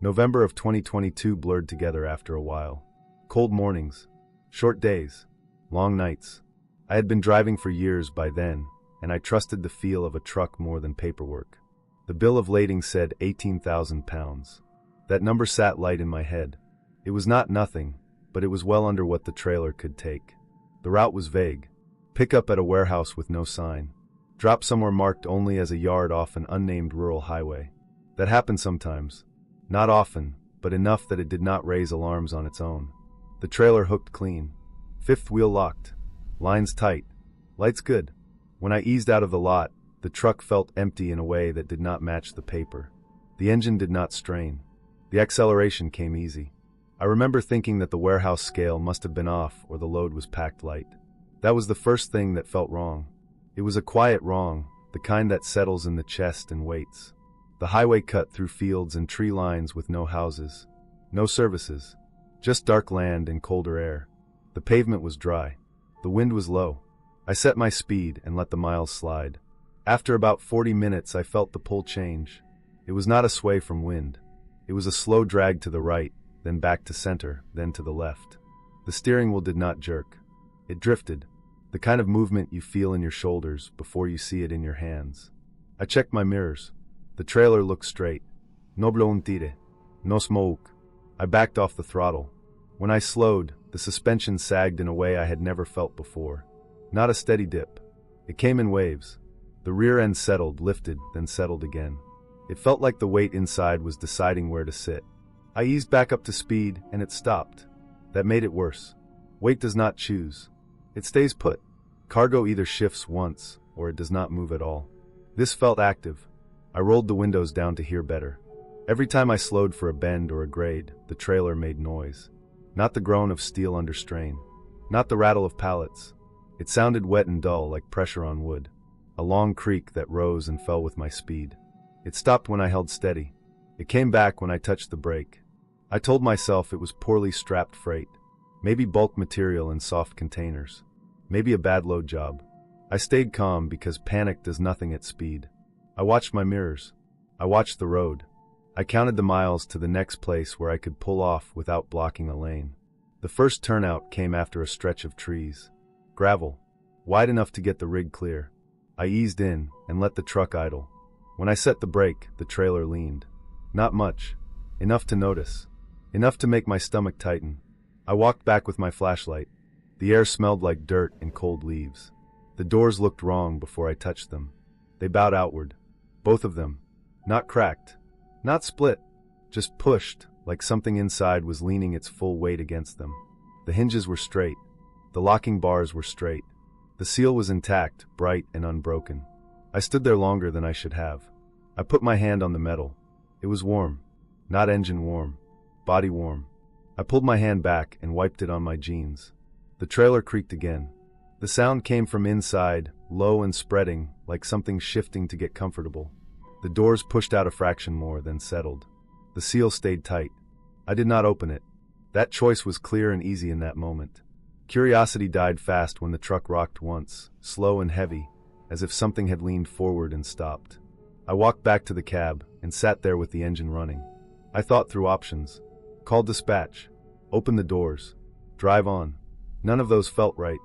November of 2022 blurred together after a while. Cold mornings, short days, long nights. I had been driving for years by then, and I trusted the feel of a truck more than paperwork. The bill of lading said £18,000. That number sat light in my head. It was not nothing, but it was well under what the trailer could take. The route was vague. Pick up at a warehouse with no sign. Drop somewhere marked only as a yard off an unnamed rural highway. That happened sometimes. Not often, but enough that it did not raise alarms on its own. The trailer hooked clean. Fifth wheel locked. Lines tight. Lights good. When I eased out of the lot, the truck felt empty in a way that did not match the paper. The engine did not strain. The acceleration came easy. I remember thinking that the warehouse scale must have been off or the load was packed light. That was the first thing that felt wrong. It was a quiet wrong, the kind that settles in the chest and waits. The highway cut through fields and tree lines with no houses, no services, just dark land and colder air. The pavement was dry. The wind was low. I set my speed and let the miles slide. After about 40 minutes, I felt the pull change. It was not a sway from wind. It was a slow drag to the right, then back to center, then to the left. The steering wheel did not jerk. It drifted, the kind of movement you feel in your shoulders before you see it in your hands. I checked my mirrors. The trailer looked straight. No blontire. No smoke. I backed off the throttle. When I slowed, the suspension sagged in a way I had never felt before. Not a steady dip. It came in waves. The rear end settled, lifted, then settled again. It felt like the weight inside was deciding where to sit. I eased back up to speed, and it stopped. That made it worse. Weight does not choose. It stays put. Cargo either shifts once, or it does not move at all. This felt active. I rolled the windows down to hear better. Every time I slowed for a bend or a grade, the trailer made noise. Not the groan of steel under strain. Not the rattle of pallets. It sounded wet and dull, like pressure on wood. A long creak that rose and fell with my speed. It stopped when I held steady. It came back when I touched the brake. I told myself it was poorly strapped freight. Maybe bulk material in soft containers. Maybe a bad load job. I stayed calm because panic does nothing at speed. I watched my mirrors. I watched the road. I counted the miles to the next place where I could pull off without blocking a lane. The first turnout came after a stretch of trees. Gravel. Wide enough to get the rig clear. I eased in and let the truck idle. When I set the brake, the trailer leaned. Not much. Enough to notice. Enough to make my stomach tighten. I walked back with my flashlight. The air smelled like dirt and cold leaves. The doors looked wrong before I touched them. They bowed outward. Both of them. Not cracked. Not split. Just pushed, like something inside was leaning its full weight against them. The hinges were straight. The locking bars were straight. The seal was intact, bright and unbroken. I stood there longer than I should have. I put my hand on the metal. It was warm. Not engine warm. Body warm. I pulled my hand back and wiped it on my jeans. The trailer creaked again. The sound came from inside, low and spreading, like something shifting to get comfortable. The doors pushed out a fraction more, then settled. The seal stayed tight. I did not open it. That choice was clear and easy in that moment. Curiosity died fast when the truck rocked once, slow and heavy, as if something had leaned forward and stopped. I walked back to the cab and sat there with the engine running. I thought through options. Called dispatch. Opened the doors. Drive on. None of those felt right.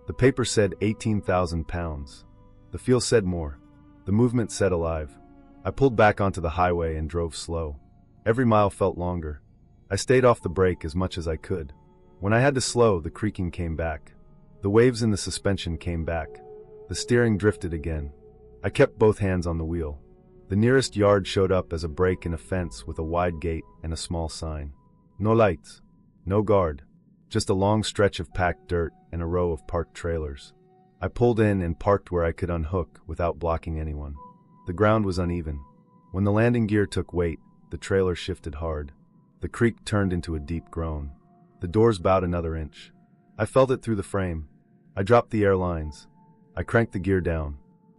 The paper said 18,000 pounds. The feel said more. The movement said alive. I pulled back onto the highway and drove slow. Every mile felt longer. I stayed off the brake as much as I could. When I had to slow, the creaking came back. The waves in the suspension came back. The steering drifted again. I kept both hands on the wheel. The nearest yard showed up as a break in a fence with a wide gate and a small sign. No lights. No guard. Just a long stretch of packed dirt and a row of parked trailers. I pulled in and parked where I could unhook without blocking anyone. The ground was uneven. When the landing gear took weight, the trailer shifted hard. The creak turned into a deep groan. The doors bowed another inch. I felt it through the frame. I dropped the air lines. I cranked the gear down.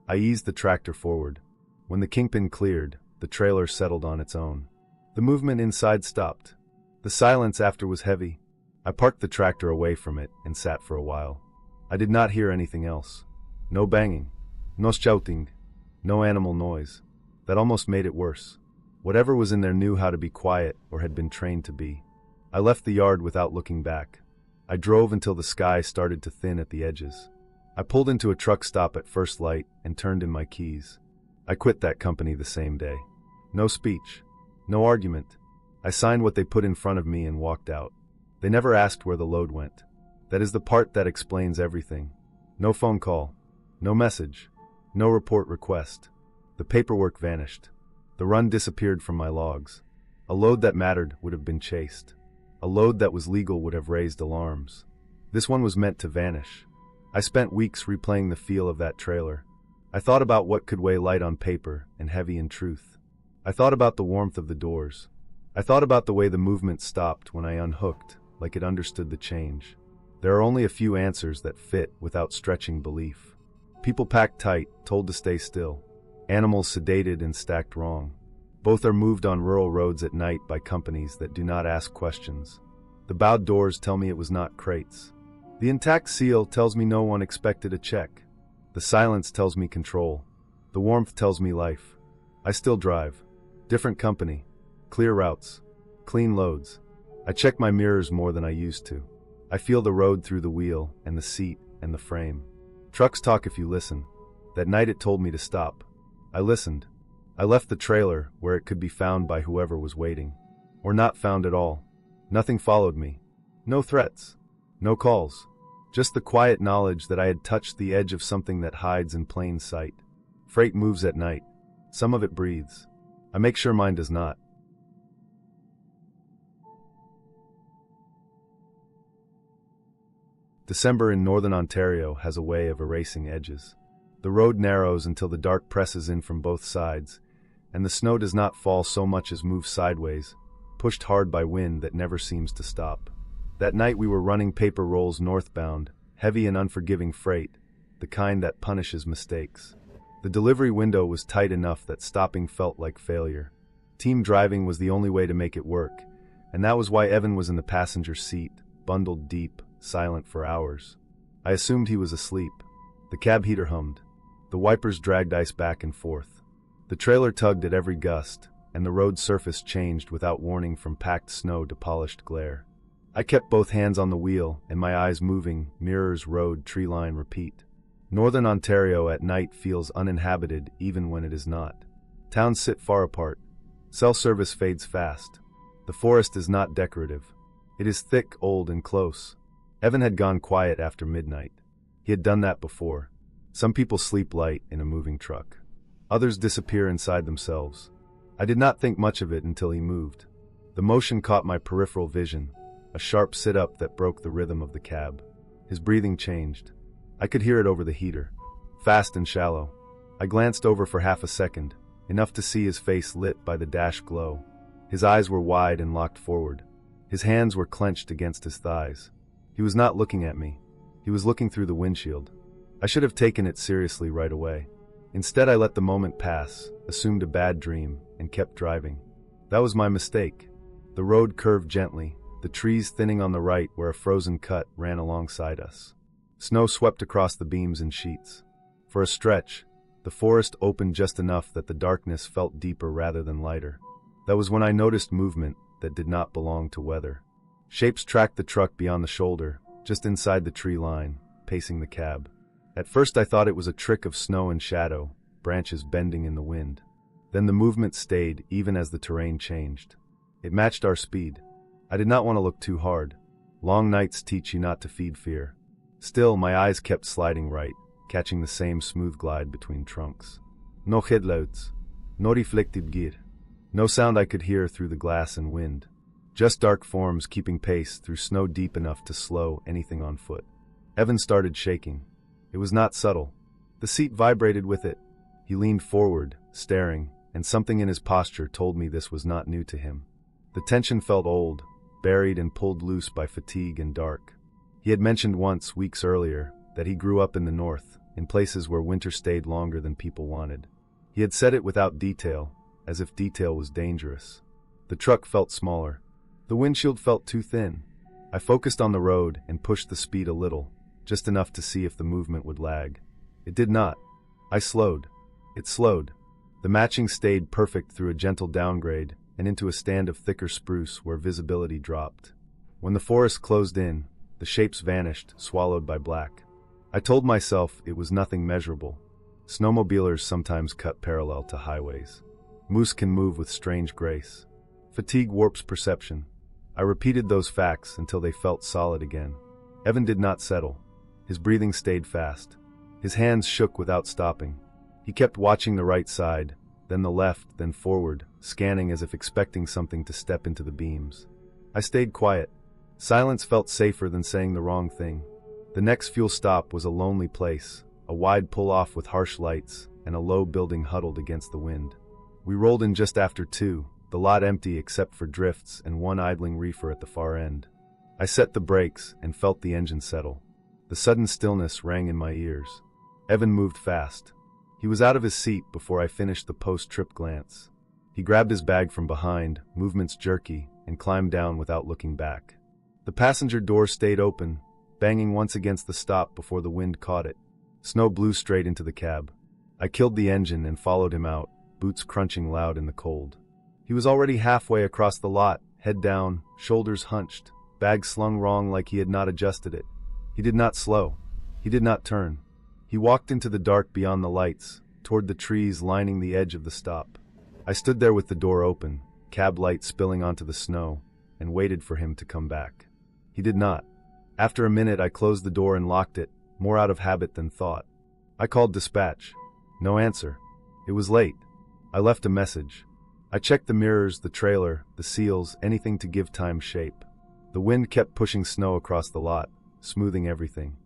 I eased the tractor forward. When the kingpin cleared, the trailer settled on its own. The movement inside stopped. The silence after was heavy. I parked the tractor away from it and sat for a while. I did not hear anything else. No banging. No shouting. No animal noise. That almost made it worse. Whatever was in there knew how to be quiet or had been trained to be. I left the yard without looking back. I drove until the sky started to thin at the edges. I pulled into a truck stop at first light and turned in my keys. I quit that company the same day. No speech. No argument. I signed what they put in front of me and walked out. They never asked where the load went. That is the part that explains everything. No phone call. No message. No report request. The paperwork vanished. The run disappeared from my logs. A load that mattered would have been chased. A load that was legal would have raised alarms. This one was meant to vanish. I spent weeks replaying the feel of that trailer. I thought about what could weigh light on paper and heavy in truth. I thought about the warmth of the doors. I thought about the way the movement stopped when I unhooked, like it understood the change. There are only a few answers that fit without stretching belief. People packed tight, told to stay still. Animals sedated and stacked wrong. Both are moved on rural roads at night by companies that do not ask questions. The bowed doors tell me it was not crates. The intact seal tells me no one expected a check. The silence tells me control. The warmth tells me life. I still drive. Different company. Clear routes. Clean loads. I check my mirrors more than I used to. I feel the road through the wheel and the seat and the frame. Trucks talk if you listen. That night it told me to stop. I listened. I left the trailer where it could be found by whoever was waiting. Or not found at all. Nothing followed me. No threats. No calls. Just the quiet knowledge that I had touched the edge of something that hides in plain sight. Freight moves at night. Some of it breathes. I make sure mine does not. December in northern Ontario has a way of erasing edges. The road narrows until the dark presses in from both sides, and the snow does not fall so much as move sideways, pushed hard by wind that never seems to stop. That night we were running paper rolls northbound, heavy and unforgiving freight, the kind that punishes mistakes. The delivery window was tight enough that stopping felt like failure. Team driving was the only way to make it work, and that was why Evan was in the passenger seat, bundled deep, silent for hours. I assumed he was asleep. The cab heater hummed. The wipers dragged ice back and forth. The trailer tugged at every gust, and the road surface changed without warning from packed snow to polished glare. I kept both hands on the wheel, and my eyes moving, mirrors, road, tree line, repeat. Northern Ontario at night feels uninhabited even when it is not. Towns sit far apart. Cell service fades fast. The forest is not decorative. It is thick, old, and close. Evan had gone quiet after midnight. He had done that before. Some people sleep light in a moving truck. Others disappear inside themselves. I did not think much of it until he moved. The motion caught my peripheral vision, a sharp sit-up that broke the rhythm of the cab. His breathing changed. I could hear it over the heater. Fast and shallow. I glanced over for half a second, enough to see his face lit by the dash glow. His eyes were wide and locked forward. His hands were clenched against his thighs. He was not looking at me. He was looking through the windshield. I should have taken it seriously right away. Instead, I let the moment pass, assumed a bad dream, and kept driving. That was my mistake. The road curved gently, the trees thinning on the right where a frozen cut ran alongside us. Snow swept across the beams in sheets. For a stretch, the forest opened just enough that the darkness felt deeper rather than lighter. That was when I noticed movement that did not belong to weather. Shapes tracked the truck beyond the shoulder, just inside the tree line, pacing the cab. At first I thought it was a trick of snow and shadow, branches bending in the wind. Then the movement stayed even as the terrain changed. It matched our speed. I did not want to look too hard. Long nights teach you not to feed fear. Still, my eyes kept sliding right, catching the same smooth glide between trunks. No headlights. No reflected gear. No sound I could hear through the glass and wind. Just dark forms keeping pace through snow deep enough to slow anything on foot. Evan started shaking. It was not subtle. The seat vibrated with it. He leaned forward, staring, and something in his posture told me this was not new to him. The tension felt old, buried and pulled loose by fatigue and dark. He had mentioned once, weeks earlier, that he grew up in the north, in places where winter stayed longer than people wanted. He had said it without detail, as if detail was dangerous. The truck felt smaller. The windshield felt too thin. I focused on the road and pushed the speed a little, just enough to see if the movement would lag. It did not. I slowed. It slowed. The matching stayed perfect through a gentle downgrade and into a stand of thicker spruce where visibility dropped. When the forest closed in, the shapes vanished, swallowed by black. I told myself it was nothing measurable. Snowmobilers sometimes cut parallel to highways. Moose can move with strange grace. Fatigue warps perception. I repeated those facts until they felt solid again. Evan did not settle. His breathing stayed fast. His hands shook without stopping. He kept watching the right side, then the left, then forward, scanning as if expecting something to step into the beams. I stayed quiet. Silence felt safer than saying the wrong thing. The next fuel stop was a lonely place, a wide pull-off with harsh lights, and a low building huddled against the wind. We rolled in just after 2, the lot empty except for drifts and one idling reefer at the far end. I set the brakes and felt the engine settle. The sudden stillness rang in my ears. Evan moved fast. He was out of his seat before I finished the post-trip glance. He grabbed his bag from behind, movements jerky, and climbed down without looking back. The passenger door stayed open, banging once against the stop before the wind caught it. Snow blew straight into the cab. I killed the engine and followed him out, boots crunching loud in the cold. He was already halfway across the lot, head down, shoulders hunched, bag slung wrong like he had not adjusted it. He did not slow. He did not turn. He walked into the dark beyond the lights, toward the trees lining the edge of the stop. I stood there with the door open, cab light spilling onto the snow, and waited for him to come back. He did not. After a minute I closed the door and locked it, more out of habit than thought. I called dispatch. No answer. It was late. I left a message. I checked the mirrors, the trailer, the seals, anything to give time shape. The wind kept pushing snow across the lot, smoothing everything.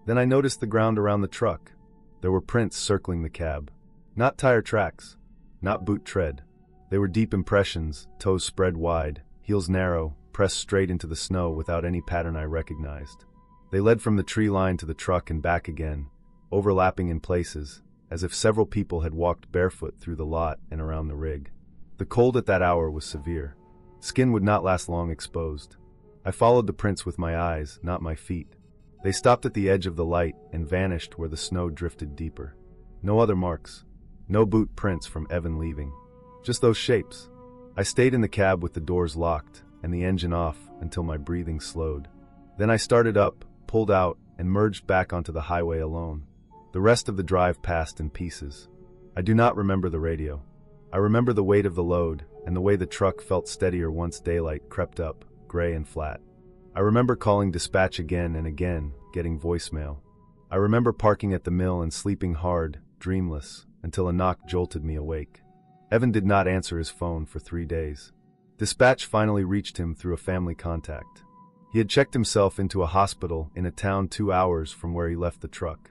Then I noticed the ground around the truck. There were prints circling the cab. Not tire tracks. Not boot tread. They were deep impressions, toes spread wide, heels narrow, pressed straight into the snow without any pattern I recognized. They led from the tree line to the truck and back again, overlapping in places, as if several people had walked barefoot through the lot and around the rig. The cold at that hour was severe. Skin would not last long exposed. I followed the prints with my eyes, not my feet. They stopped at the edge of the light and vanished where the snow drifted deeper. No other marks. No boot prints from Evan leaving. Just those shapes. I stayed in the cab with the doors locked and the engine off until my breathing slowed. Then I started up, pulled out, and merged back onto the highway alone. The rest of the drive passed in pieces. I do not remember the radio. I remember the weight of the load and the way the truck felt steadier once daylight crept up, gray and flat. I remember calling dispatch again and again, getting voicemail. I remember parking at the mill and sleeping hard, dreamless, until a knock jolted me awake. Evan did not answer his phone for 3 days. Dispatch finally reached him through a family contact. He had checked himself into a hospital in a town 2 hours from where he left the truck.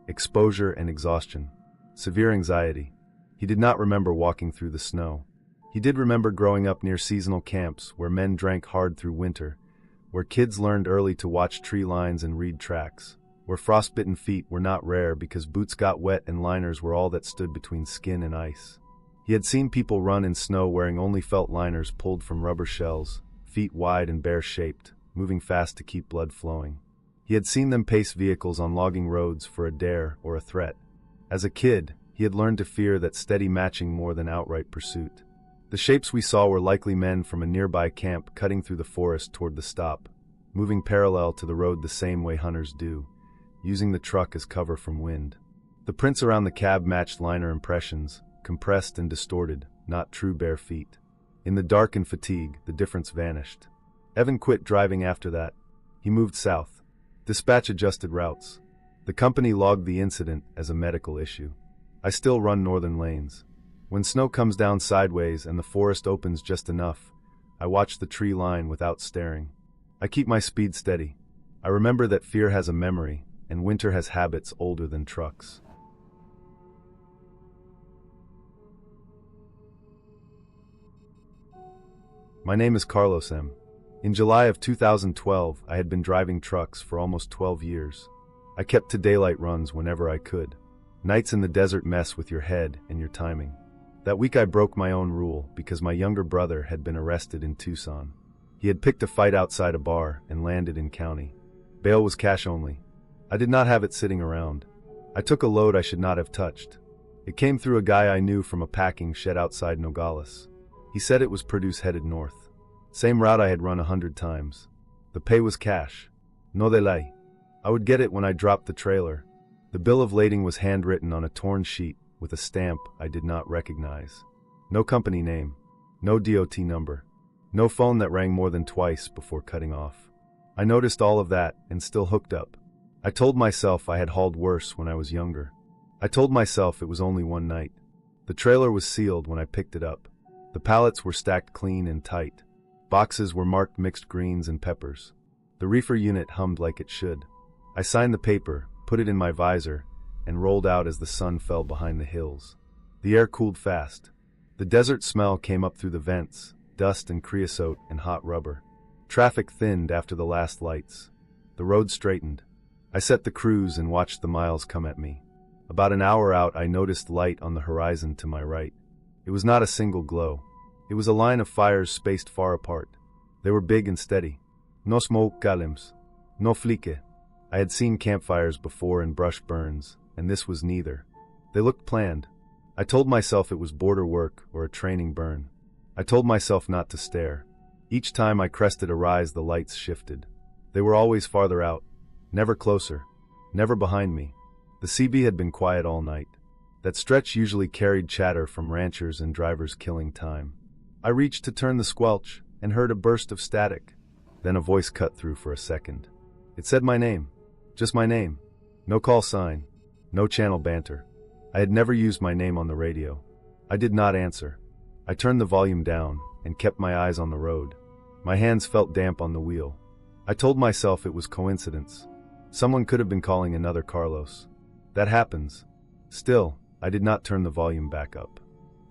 Exposure and exhaustion. Severe anxiety. He did not remember walking through the snow. He did remember growing up near seasonal camps where men drank hard through winter, where kids learned early to watch tree lines and read tracks, where frostbitten feet were not rare because boots got wet and liners were all that stood between skin and ice. He had seen people run in snow wearing only felt liners pulled from rubber shells, feet wide and bear-shaped, moving fast to keep blood flowing. He had seen them pace vehicles on logging roads for a dare or a threat. As a kid, he had learned to fear that steady matching more than outright pursuit. The shapes we saw were likely men from a nearby camp cutting through the forest toward the stop, moving parallel to the road the same way hunters do, using the truck as cover from wind. The prints around the cab matched liner impressions, compressed and distorted, not true bare feet. In the dark and fatigue, the difference vanished. Evan quit driving after that. He moved south. Dispatch adjusted routes. The company logged the incident as a medical issue. I still run northern lanes. When snow comes down sideways and the forest opens just enough, I watch the tree line without staring. I keep my speed steady. I remember that fear has a memory, and winter has habits older than trucks. My name is Carlos M. In July of 2012, I had been driving trucks for almost 12 years. I kept to daylight runs whenever I could. Nights in the desert mess with your head and your timing. That week I broke my own rule because my younger brother had been arrested in Tucson. He had picked a fight outside a bar and landed in county. Bail was cash only. I did not have it sitting around. I took a load I should not have touched. It came through a guy I knew from a packing shed outside Nogales. He said it was produce headed north. Same route I had run 100 times. The pay was cash. No delay. I would get it when I dropped the trailer. The bill of lading was handwritten on a torn sheet with a stamp I did not recognize. No company name. No DOT number. No phone that rang more than twice before cutting off. I noticed all of that and still hooked up. I told myself I had hauled worse when I was younger. I told myself it was only one night. The trailer was sealed when I picked it up. The pallets were stacked clean and tight. Boxes were marked mixed greens and peppers. The reefer unit hummed like it should. I signed the paper, put it in my visor, and rolled out as the sun fell behind the hills. The air cooled fast. The desert smell came up through the vents, dust and creosote and hot rubber. Traffic thinned after the last lights. The road straightened. I set the cruise and watched the miles come at me. About an hour out, I noticed light on the horizon to my right. It was not a single glow. It was a line of fires spaced far apart. They were big and steady. No smoke galims. No flique. I had seen campfires before and brush burns, and this was neither. They looked planned. I told myself it was border work or a training burn. I told myself not to stare. Each time I crested a rise, the lights shifted. They were always farther out, never closer, never behind me. The CB had been quiet all night. That stretch usually carried chatter from ranchers and drivers killing time. I reached to turn the squelch and heard a burst of static. Then a voice cut through for a second. It said my name. Just my name. No call sign. No channel banter. I had never used my name on the radio. I did not answer. I turned the volume down and kept my eyes on the road. My hands felt damp on the wheel. I told myself it was coincidence. Someone could have been calling another Carlos. That happens. Still, I did not turn the volume back up.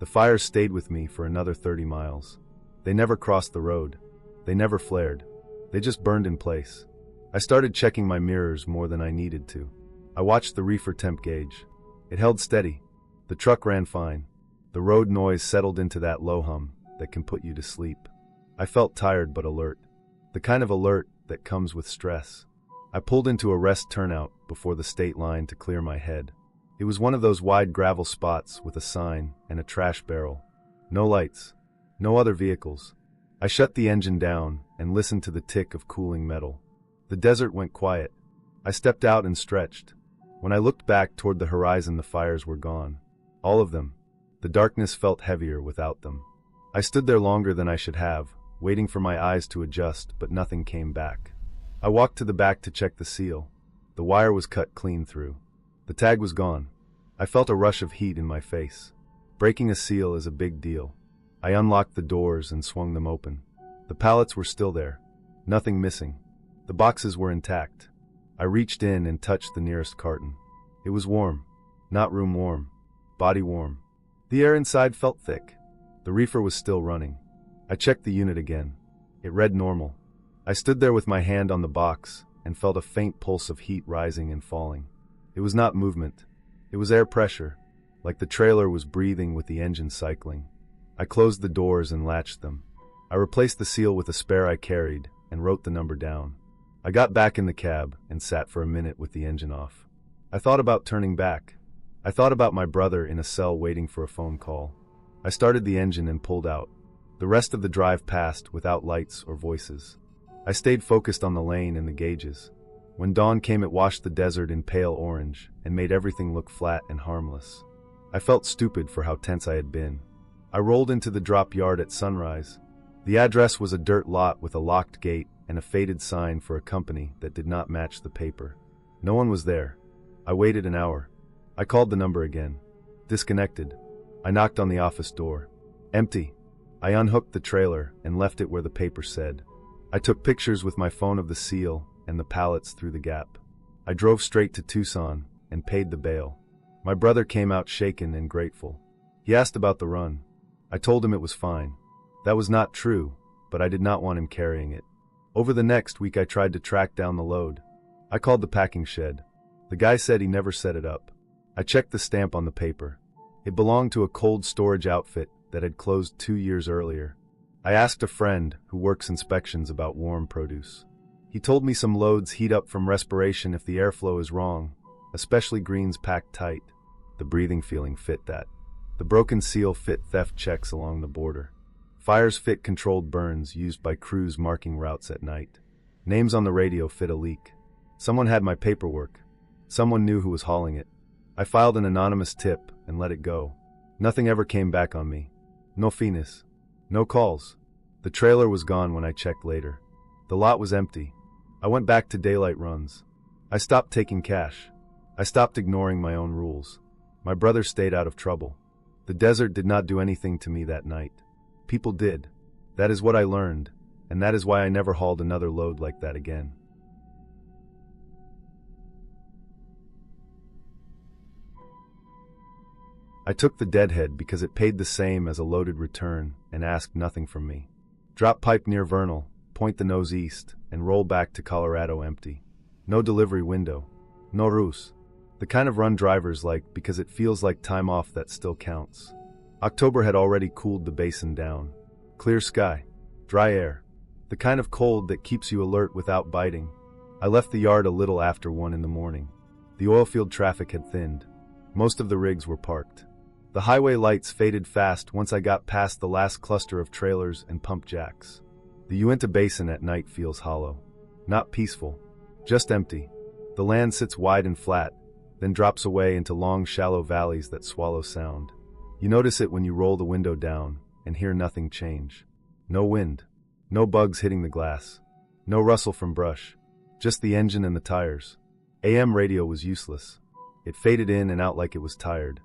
The fires stayed with me for another 30 miles. They never crossed the road. They never flared. They just burned in place. I started checking my mirrors more than I needed to. I watched the reefer temp gauge. It held steady. The truck ran fine. The road noise settled into that low hum that can put you to sleep. I felt tired but alert. The kind of alert that comes with stress. I pulled into a rest turnout before the state line to clear my head. It was one of those wide gravel spots with a sign and a trash barrel. No lights. No other vehicles. I shut the engine down and listened to the tick of cooling metal. The desert went quiet. I stepped out and stretched. When I looked back toward the horizon, the fires were gone. All of them. The darkness felt heavier without them. I stood there longer than I should have, waiting for my eyes to adjust, but nothing came back. I walked to the back to check the seal. The wire was cut clean through. The tag was gone. I felt a rush of heat in my face. Breaking a seal is a big deal. I unlocked the doors and swung them open. The pallets were still there. Nothing missing. The boxes were intact. I reached in and touched the nearest carton. It was warm. Not room warm. Body warm. The air inside felt thick. The reefer was still running. I checked the unit again. It read normal. I stood there with my hand on the box and felt a faint pulse of heat rising and falling. It was not movement. It was air pressure, like the trailer was breathing with the engine cycling. I closed the doors and latched them. I replaced the seal with a spare I carried and wrote the number down. I got back in the cab and sat for a minute with the engine off. I thought about turning back. I thought about my brother in a cell waiting for a phone call. I started the engine and pulled out. The rest of the drive passed without lights or voices. I stayed focused on the lane and the gauges. When dawn came, it washed the desert in pale orange and made everything look flat and harmless. I felt stupid for how tense I had been. I rolled into the drop yard at sunrise. The address was a dirt lot with a locked gate and a faded sign for a company that did not match the paper. No one was there. I waited an hour. I called the number again. Disconnected. I knocked on the office door. Empty. I unhooked the trailer and left it where the paper said. I took pictures with my phone of the seal and the pallets through the gap. I drove straight to Tucson and paid the bail. My brother came out shaken and grateful. He asked about the run. I told him it was fine. That was not true, but I did not want him carrying it. Over the next week, I tried to track down the load. I called the packing shed. The guy said he never set it up. I checked the stamp on the paper. It belonged to a cold storage outfit that had closed 2 years earlier. I asked a friend who works inspections about warm produce. He told me some loads heat up from respiration if the airflow is wrong, especially greens packed tight. The breathing feeling fit that. The broken seal fit theft checks along the border. Fires fit controlled burns used by crews marking routes at night. Names on the radio fit a leak. Someone had my paperwork. Someone knew who was hauling it. I filed an anonymous tip and let it go. Nothing ever came back on me. No finis. No calls. The trailer was gone when I checked later. The lot was empty. I went back to daylight runs. I stopped taking cash. I stopped ignoring my own rules. My brother stayed out of trouble. The desert did not do anything to me that night. People did. That is what I learned, and that is why I never hauled another load like that again. I took the deadhead because it paid the same as a loaded return and asked nothing from me. Drop pipe near Vernal, point the nose east, and roll back to Colorado empty. No delivery window. No ruse. The kind of run drivers like because it feels like time off that still counts. October had already cooled the basin down. Clear sky. Dry air. The kind of cold that keeps you alert without biting. I left the yard a little after 1 in the morning. The oilfield traffic had thinned. Most of the rigs were parked. The highway lights faded fast once I got past the last cluster of trailers and pump jacks. The Uinta Basin at night feels hollow. Not peaceful. Just empty. The land sits wide and flat, then drops away into long, shallow valleys that swallow sound. You notice it when you roll the window down and hear nothing change. No wind. No bugs hitting the glass. No rustle from brush. Just the engine and the tires. AM radio was useless. It faded in and out like it was tired.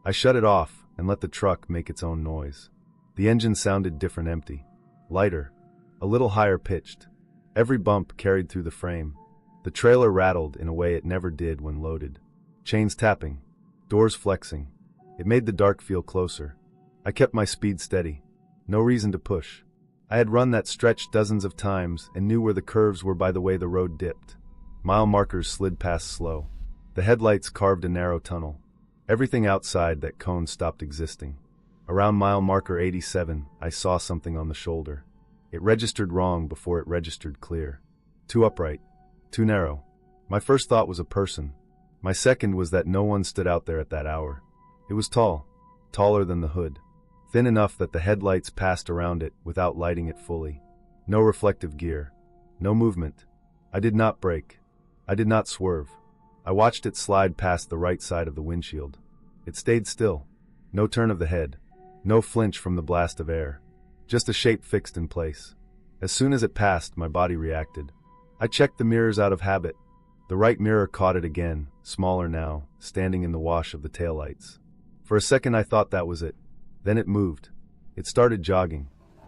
I shut it off and let the truck make its own noise. The engine sounded different, empty. Lighter. A little higher pitched. Every bump carried through the frame. The trailer rattled in a way it never did when loaded. Chains tapping. Doors flexing. It made the dark feel closer. I kept my speed steady. No reason to push. I had run that stretch dozens of times and knew where the curves were by the way the road dipped. Mile markers slid past slow. The headlights carved a narrow tunnel. Everything outside that cone stopped existing. Around mile marker 87, I saw something on the shoulder. It registered wrong before it registered clear. Too upright. Too narrow. My first thought was a person. My second was that no one stood out there at that hour. It was tall. Taller than the hood. Thin enough that the headlights passed around it without lighting it fully. No reflective gear. No movement. I did not brake. I did not swerve. I watched it slide past the right side of the windshield. It stayed still. No turn of the head. No flinch from the blast of air. Just a shape fixed in place. As soon as it passed, my body reacted. I checked the mirrors out of habit. The right mirror caught it again, smaller now, standing in the wash of the taillights. For a second I thought that was it. Then it moved. It started jogging.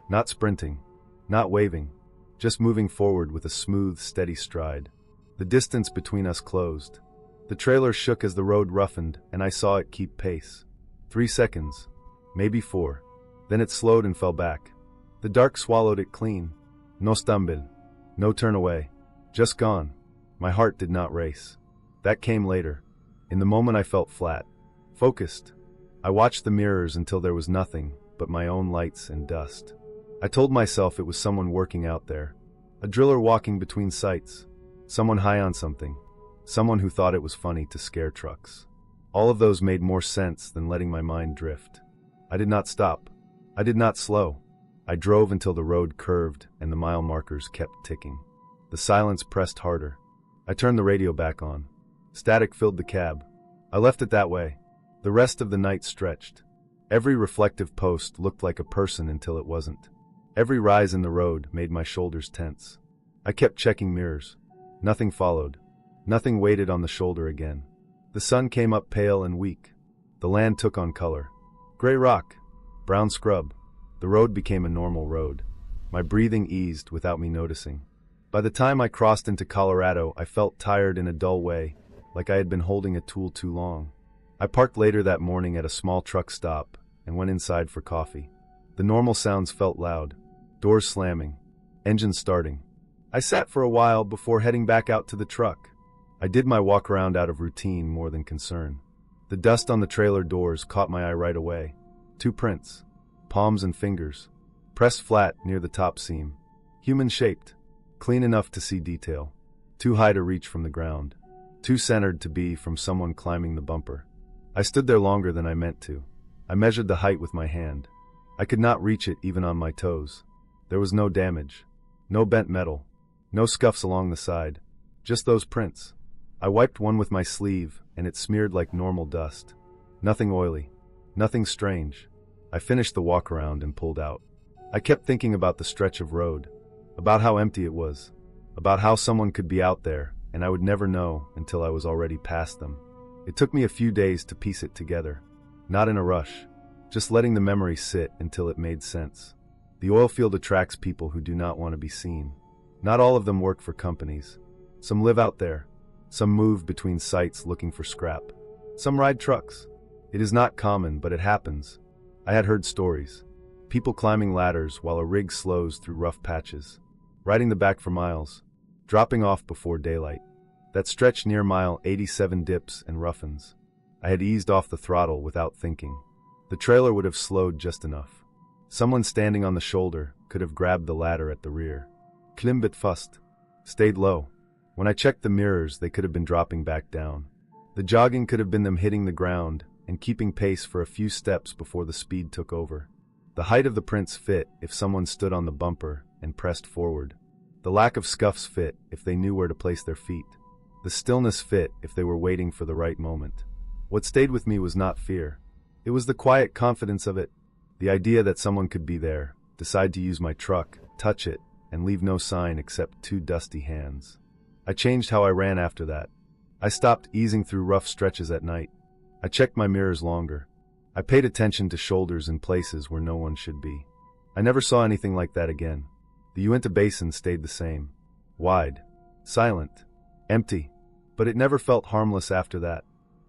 Not sprinting. Not waving. Just moving forward with a smooth, steady stride. The distance between us closed. The trailer shook as the road roughened, and I saw it keep pace. 3 seconds. Maybe 4. Then it slowed and fell back. The dark swallowed it clean. No stumble. No turn away. Just gone. My heart did not race. That came later. In the moment I felt flat. Focused. I watched the mirrors until there was nothing but my own lights and dust. I told myself it was someone working out there. A driller walking between sites. Someone high on something. Someone who thought it was funny to scare trucks. All of those made more sense than letting my mind drift. I did not stop. I did not slow. I drove until the road curved and the mile markers kept ticking. The silence pressed harder. I turned the radio back on. Static filled the cab. I left it that way. The rest of the night stretched. Every reflective post looked like a person until it wasn't. Every rise in the road made my shoulders tense. I kept checking mirrors. Nothing followed. Nothing waited on the shoulder again. The sun came up pale and weak. The land took on color. Gray rock. Brown scrub. The road became a normal road. My breathing eased without me noticing. By the time I crossed into Colorado, I felt tired in a dull way, like I had been holding a tool too long. I parked later that morning at a small truck stop and went inside for coffee. The normal sounds felt loud. Doors slamming. Engine starting. I sat for a while before heading back out to the truck. I did my walk around out of routine more than concern. The dust on the trailer doors caught my eye right away. 2 prints. Palms and fingers. Pressed flat near the top seam. Human-shaped. Clean enough to see detail. Too high to reach from the ground. Too centered to be from someone climbing the bumper. I stood there longer than I meant to. I measured the height with my hand. I could not reach it even on my toes. There was no damage. No bent metal. No scuffs along the side. Just those prints. I wiped one with my sleeve, and it smeared like normal dust. Nothing oily. Nothing strange. I finished the walk around and pulled out. I kept thinking about the stretch of road. About how empty it was. About how someone could be out there, and I would never know until I was already past them. It took me a few days to piece it together. Not in a rush. Just letting the memory sit until it made sense. The oil field attracts people who do not want to be seen. Not all of them work for companies. Some live out there. Some move between sites looking for scrap. Some ride trucks. It is not common, but it happens. I had heard stories. People climbing ladders while a rig slows through rough patches. Riding the back for miles. Dropping off before daylight. That stretch near mile 87 dips and roughens. I had eased off the throttle without thinking. The trailer would have slowed just enough. Someone standing on the shoulder could have grabbed the ladder at the rear. Klimbit fast. Stayed low. When I checked the mirrors, they could have been dropping back down. The jogging could have been them hitting the ground and keeping pace for a few steps before the speed took over. The height of the prints fit if someone stood on the bumper and pressed forward. The lack of scuffs fit if they knew where to place their feet. The stillness fit if they were waiting for the right moment. What stayed with me was not fear. It was the quiet confidence of it. The idea that someone could be there, decide to use my truck, touch it, and leave no sign except 2 dusty hands. I changed how I ran after that. I stopped easing through rough stretches at night. I checked my mirrors longer. I paid attention to shoulders in places where no one should be. I never saw anything like that again. The Uinta Basin stayed the same. Wide. Silent. Empty. But it never felt harmless after that.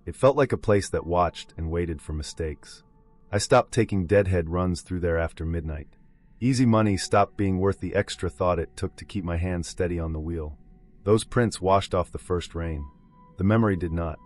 It felt like a place that watched and waited for mistakes. I stopped taking deadhead runs through there after midnight. Easy money stopped being worth the extra thought it took to keep my hands steady on the wheel. Those prints washed off the first rain. The memory did not.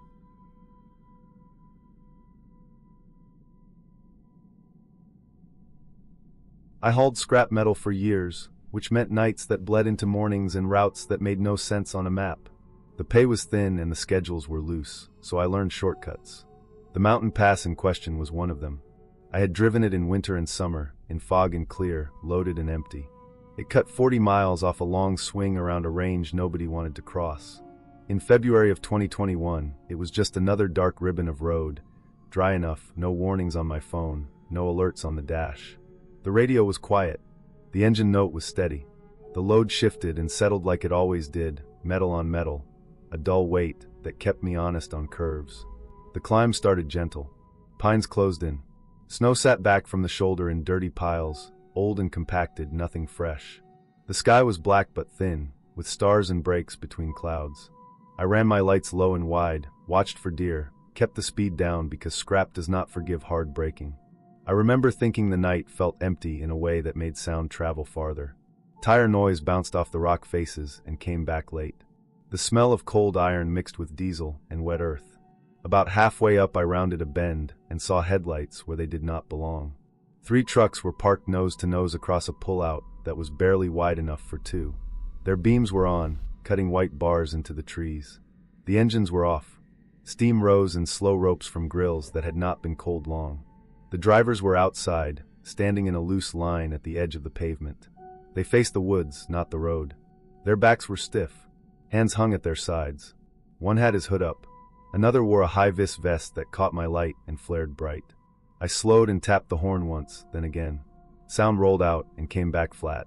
I hauled scrap metal for years, which meant nights that bled into mornings and routes that made no sense on a map. The pay was thin and the schedules were loose, so I learned shortcuts. The mountain pass in question was one of them. I had driven it in winter and summer, in fog and clear, loaded and empty. It cut 40 miles off a long swing around a range nobody wanted to cross. In February of 2021, it was just another dark ribbon of road, dry enough, no warnings on my phone, no alerts on the dash. The radio was quiet. The engine note was steady. The load shifted and settled like it always did, metal on metal, a dull weight that kept me honest on curves. The climb started gentle. Pines closed in. Snow sat back from the shoulder in dirty piles, old and compacted, nothing fresh. The sky was black but thin, with stars and breaks between clouds. I ran my lights low and wide, watched for deer, kept the speed down because scrap does not forgive hard braking. I remember thinking the night felt empty in a way that made sound travel farther. Tire noise bounced off the rock faces and came back late. The smell of cold iron mixed with diesel and wet earth. About halfway up I rounded a bend and saw headlights where they did not belong. 3 trucks were parked nose to nose across a pullout that was barely wide enough for 2. Their beams were on, cutting white bars into the trees. The engines were off. Steam rose in slow ropes from grills that had not been cold long. The drivers were outside, standing in a loose line at the edge of the pavement. They faced the woods, not the road. Their backs were stiff. Hands hung at their sides. One had his hood up. Another wore a high-vis vest that caught my light and flared bright. I slowed and tapped the horn once, then again. Sound rolled out and came back flat.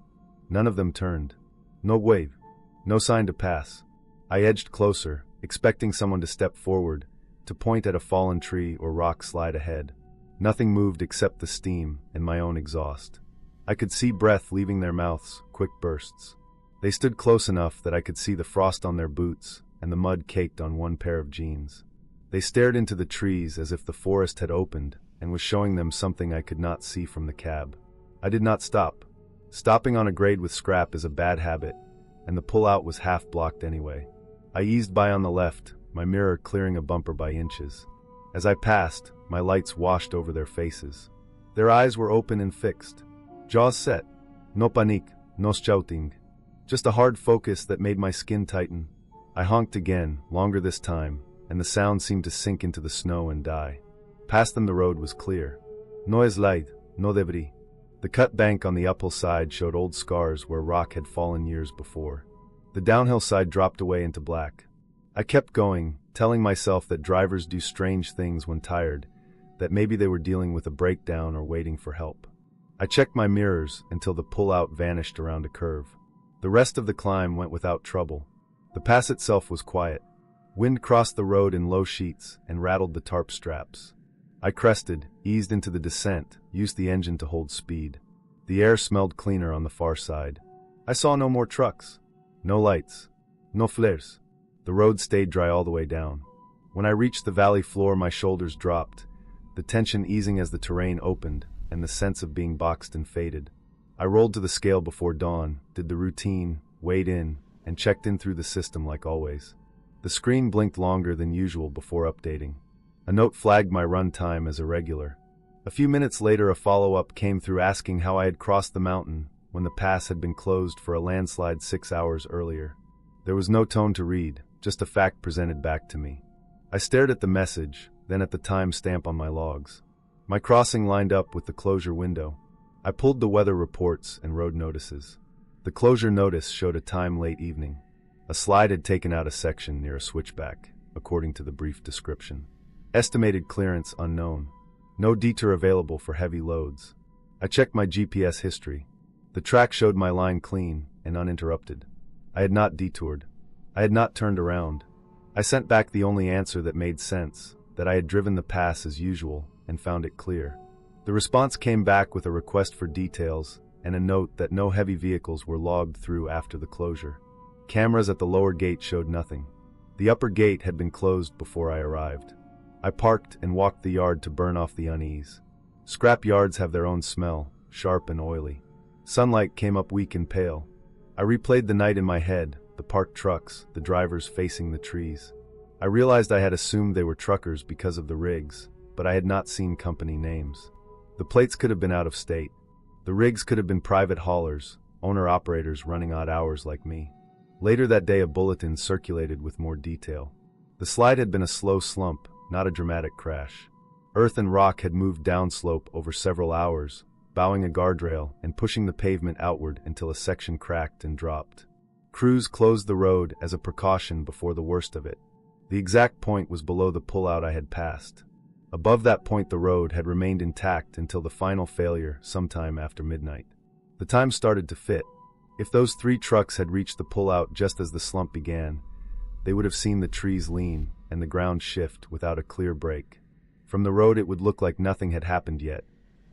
None of them turned. No wave. No sign to pass. I edged closer, expecting someone to step forward, to point at a fallen tree or rock slide ahead. Nothing moved except the steam and my own exhaust. I could see breath leaving their mouths, quick bursts. They stood close enough that I could see the frost on their boots and the mud caked on one pair of jeans. They stared into the trees as if the forest had opened and was showing them something I could not see from the cab. I did not stop. Stopping on a grade with scrap is a bad habit, and the pullout was half blocked anyway. I eased by on the left, my mirror clearing a bumper by inches. As I passed, my lights washed over their faces. Their eyes were open and fixed. Jaws set. No panique, no shouting. Just a hard focus that made my skin tighten. I honked again, longer this time, and the sound seemed to sink into the snow and die. Past them the road was clear. No es light, no debris. The cut bank on the uphill side showed old scars where rock had fallen years before. The downhill side dropped away into black. I kept going, telling myself that drivers do strange things when tired, that maybe they were dealing with a breakdown or waiting for help. I checked my mirrors until the pull-out vanished around a curve. The rest of the climb went without trouble. The pass itself was quiet. Wind crossed the road in low sheets and rattled the tarp straps. I crested, eased into the descent, used the engine to hold speed. The air smelled cleaner on the far side. I saw no more trucks. No lights. No flares. The road stayed dry all the way down. When I reached the valley floor, my shoulders dropped, the tension easing as the terrain opened, and the sense of being boxed and faded. I rolled to the scale before dawn, did the routine, weighed in, and checked in through the system like always. The screen blinked longer than usual before updating. A note flagged my run time as irregular. A few minutes later, a follow-up came through asking how I had crossed the mountain when the pass had been closed for a landslide 6 hours earlier. There was no tone to read, just a fact presented back to me. I stared at the message, then at the time stamp on my logs. My crossing lined up with the closure window. I pulled the weather reports and road notices. The closure notice showed a time late evening. A slide had taken out a section near a switchback, according to the brief description. Estimated clearance unknown. No detour available for heavy loads. I checked my GPS history. The track showed my line clean and uninterrupted. I had not detoured. I had not turned around. I sent back the only answer that made sense, that I had driven the pass as usual and found it clear. The response came back with a request for details and a note that no heavy vehicles were logged through after the closure. Cameras at the lower gate showed nothing. The upper gate had been closed before I arrived. I parked and walked the yard to burn off the unease. Scrap yards have their own smell, sharp and oily. Sunlight came up weak and pale. I replayed the night in my head, the parked trucks, the drivers facing the trees. I realized I had assumed they were truckers because of the rigs, but I had not seen company names. The plates could have been out of state. The rigs could have been private haulers, owner-operators running odd hours like me. Later that day, a bulletin circulated with more detail. The slide had been a slow slump, not a dramatic crash. Earth and rock had moved downslope over several hours, bowing a guardrail and pushing the pavement outward until a section cracked and dropped. Crews closed the road as a precaution before the worst of it. The exact point was below the pullout I had passed. Above that point, the road had remained intact until the final failure sometime after midnight. The time started to fit. If those 3 trucks had reached the pullout just as the slump began, they would have seen the trees lean and the ground shift without a clear break. From the road it would look like nothing had happened yet,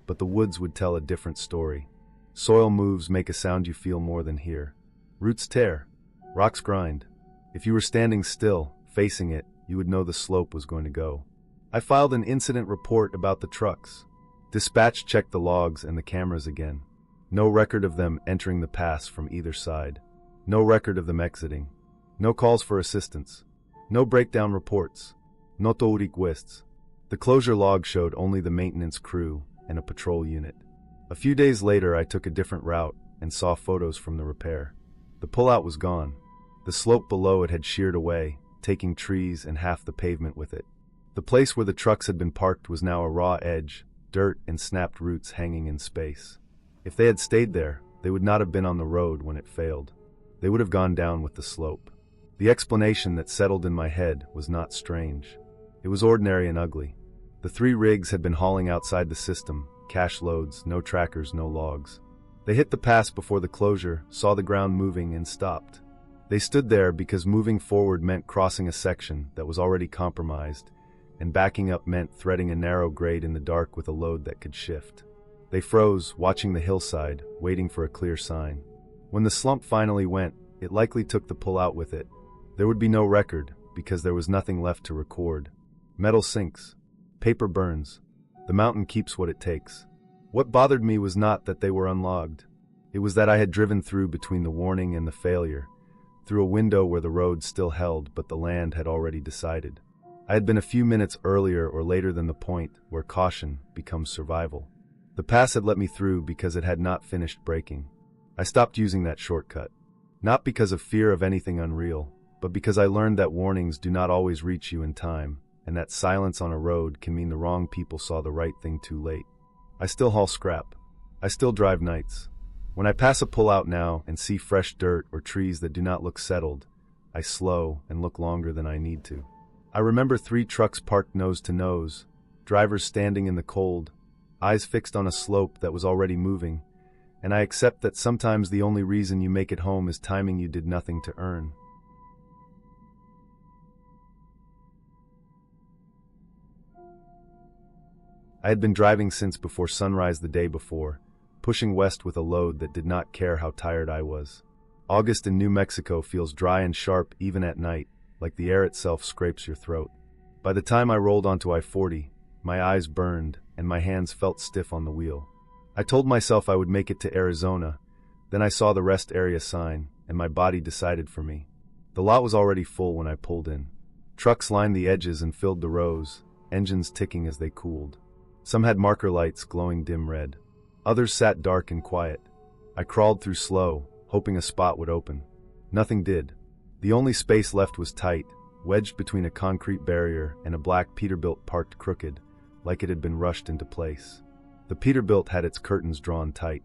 but the woods would tell a different story. Soil moves make a sound you feel more than hear. Roots tear, rocks grind. If you were standing still, facing it, you would know the slope was going to go. I filed an incident report about the trucks. Dispatch checked the logs and the cameras again. No record of them entering the pass from either side. No record of them exiting. No calls for assistance. No breakdown reports. No requests. The closure log showed only the maintenance crew and a patrol unit. A few days later, I took a different route and saw photos from the repair. The pullout was gone. The slope below it had sheared away, taking trees and half the pavement with it. The place where the trucks had been parked was now a raw edge, dirt and snapped roots hanging in space. If they had stayed there, they would not have been on the road when it failed. They would have gone down with the slope. The explanation that settled in my head was not strange. It was ordinary and ugly. The 3 rigs had been hauling outside the system, cash loads, no trackers, no logs. They hit the pass before the closure, saw the ground moving, and stopped. They stood there because moving forward meant crossing a section that was already compromised, and backing up meant threading a narrow grade in the dark with a load that could shift. They froze, watching the hillside, waiting for a clear sign. When the slump finally went, it likely took the pullout with it. There would be no record, because there was nothing left to record. Metal sinks. Paper burns. The mountain keeps what it takes. What bothered me was not that they were unlogged. It was that I had driven through between the warning and the failure, through a window where the road still held but the land had already decided. I had been a few minutes earlier or later than the point where caution becomes survival. The pass had let me through because it had not finished breaking. I stopped using that shortcut. Not because of fear of anything unreal, but because I learned that warnings do not always reach you in time, and that silence on a road can mean the wrong people saw the right thing too late. I still haul scrap. I still drive nights. When I pass a pullout now and see fresh dirt or trees that do not look settled, I slow and look longer than I need to. I remember 3 trucks parked nose to nose, drivers standing in the cold, eyes fixed on a slope that was already moving, and I accept that sometimes the only reason you make it home is timing you did nothing to earn. I had been driving since before sunrise the day before, pushing west with a load that did not care how tired I was. August in New Mexico feels dry and sharp even at night, like the air itself scrapes your throat. By the time I rolled onto I-40, my eyes burned and my hands felt stiff on the wheel. I told myself I would make it to Arizona, then I saw the rest area sign, and my body decided for me. The lot was already full when I pulled in. Trucks lined the edges and filled the rows, engines ticking as they cooled. Some had marker lights glowing dim red. Others sat dark and quiet. I crawled through slow, hoping a spot would open. Nothing did. The only space left was tight, wedged between a concrete barrier and a black Peterbilt parked crooked, like it had been rushed into place. The Peterbilt had its curtains drawn tight.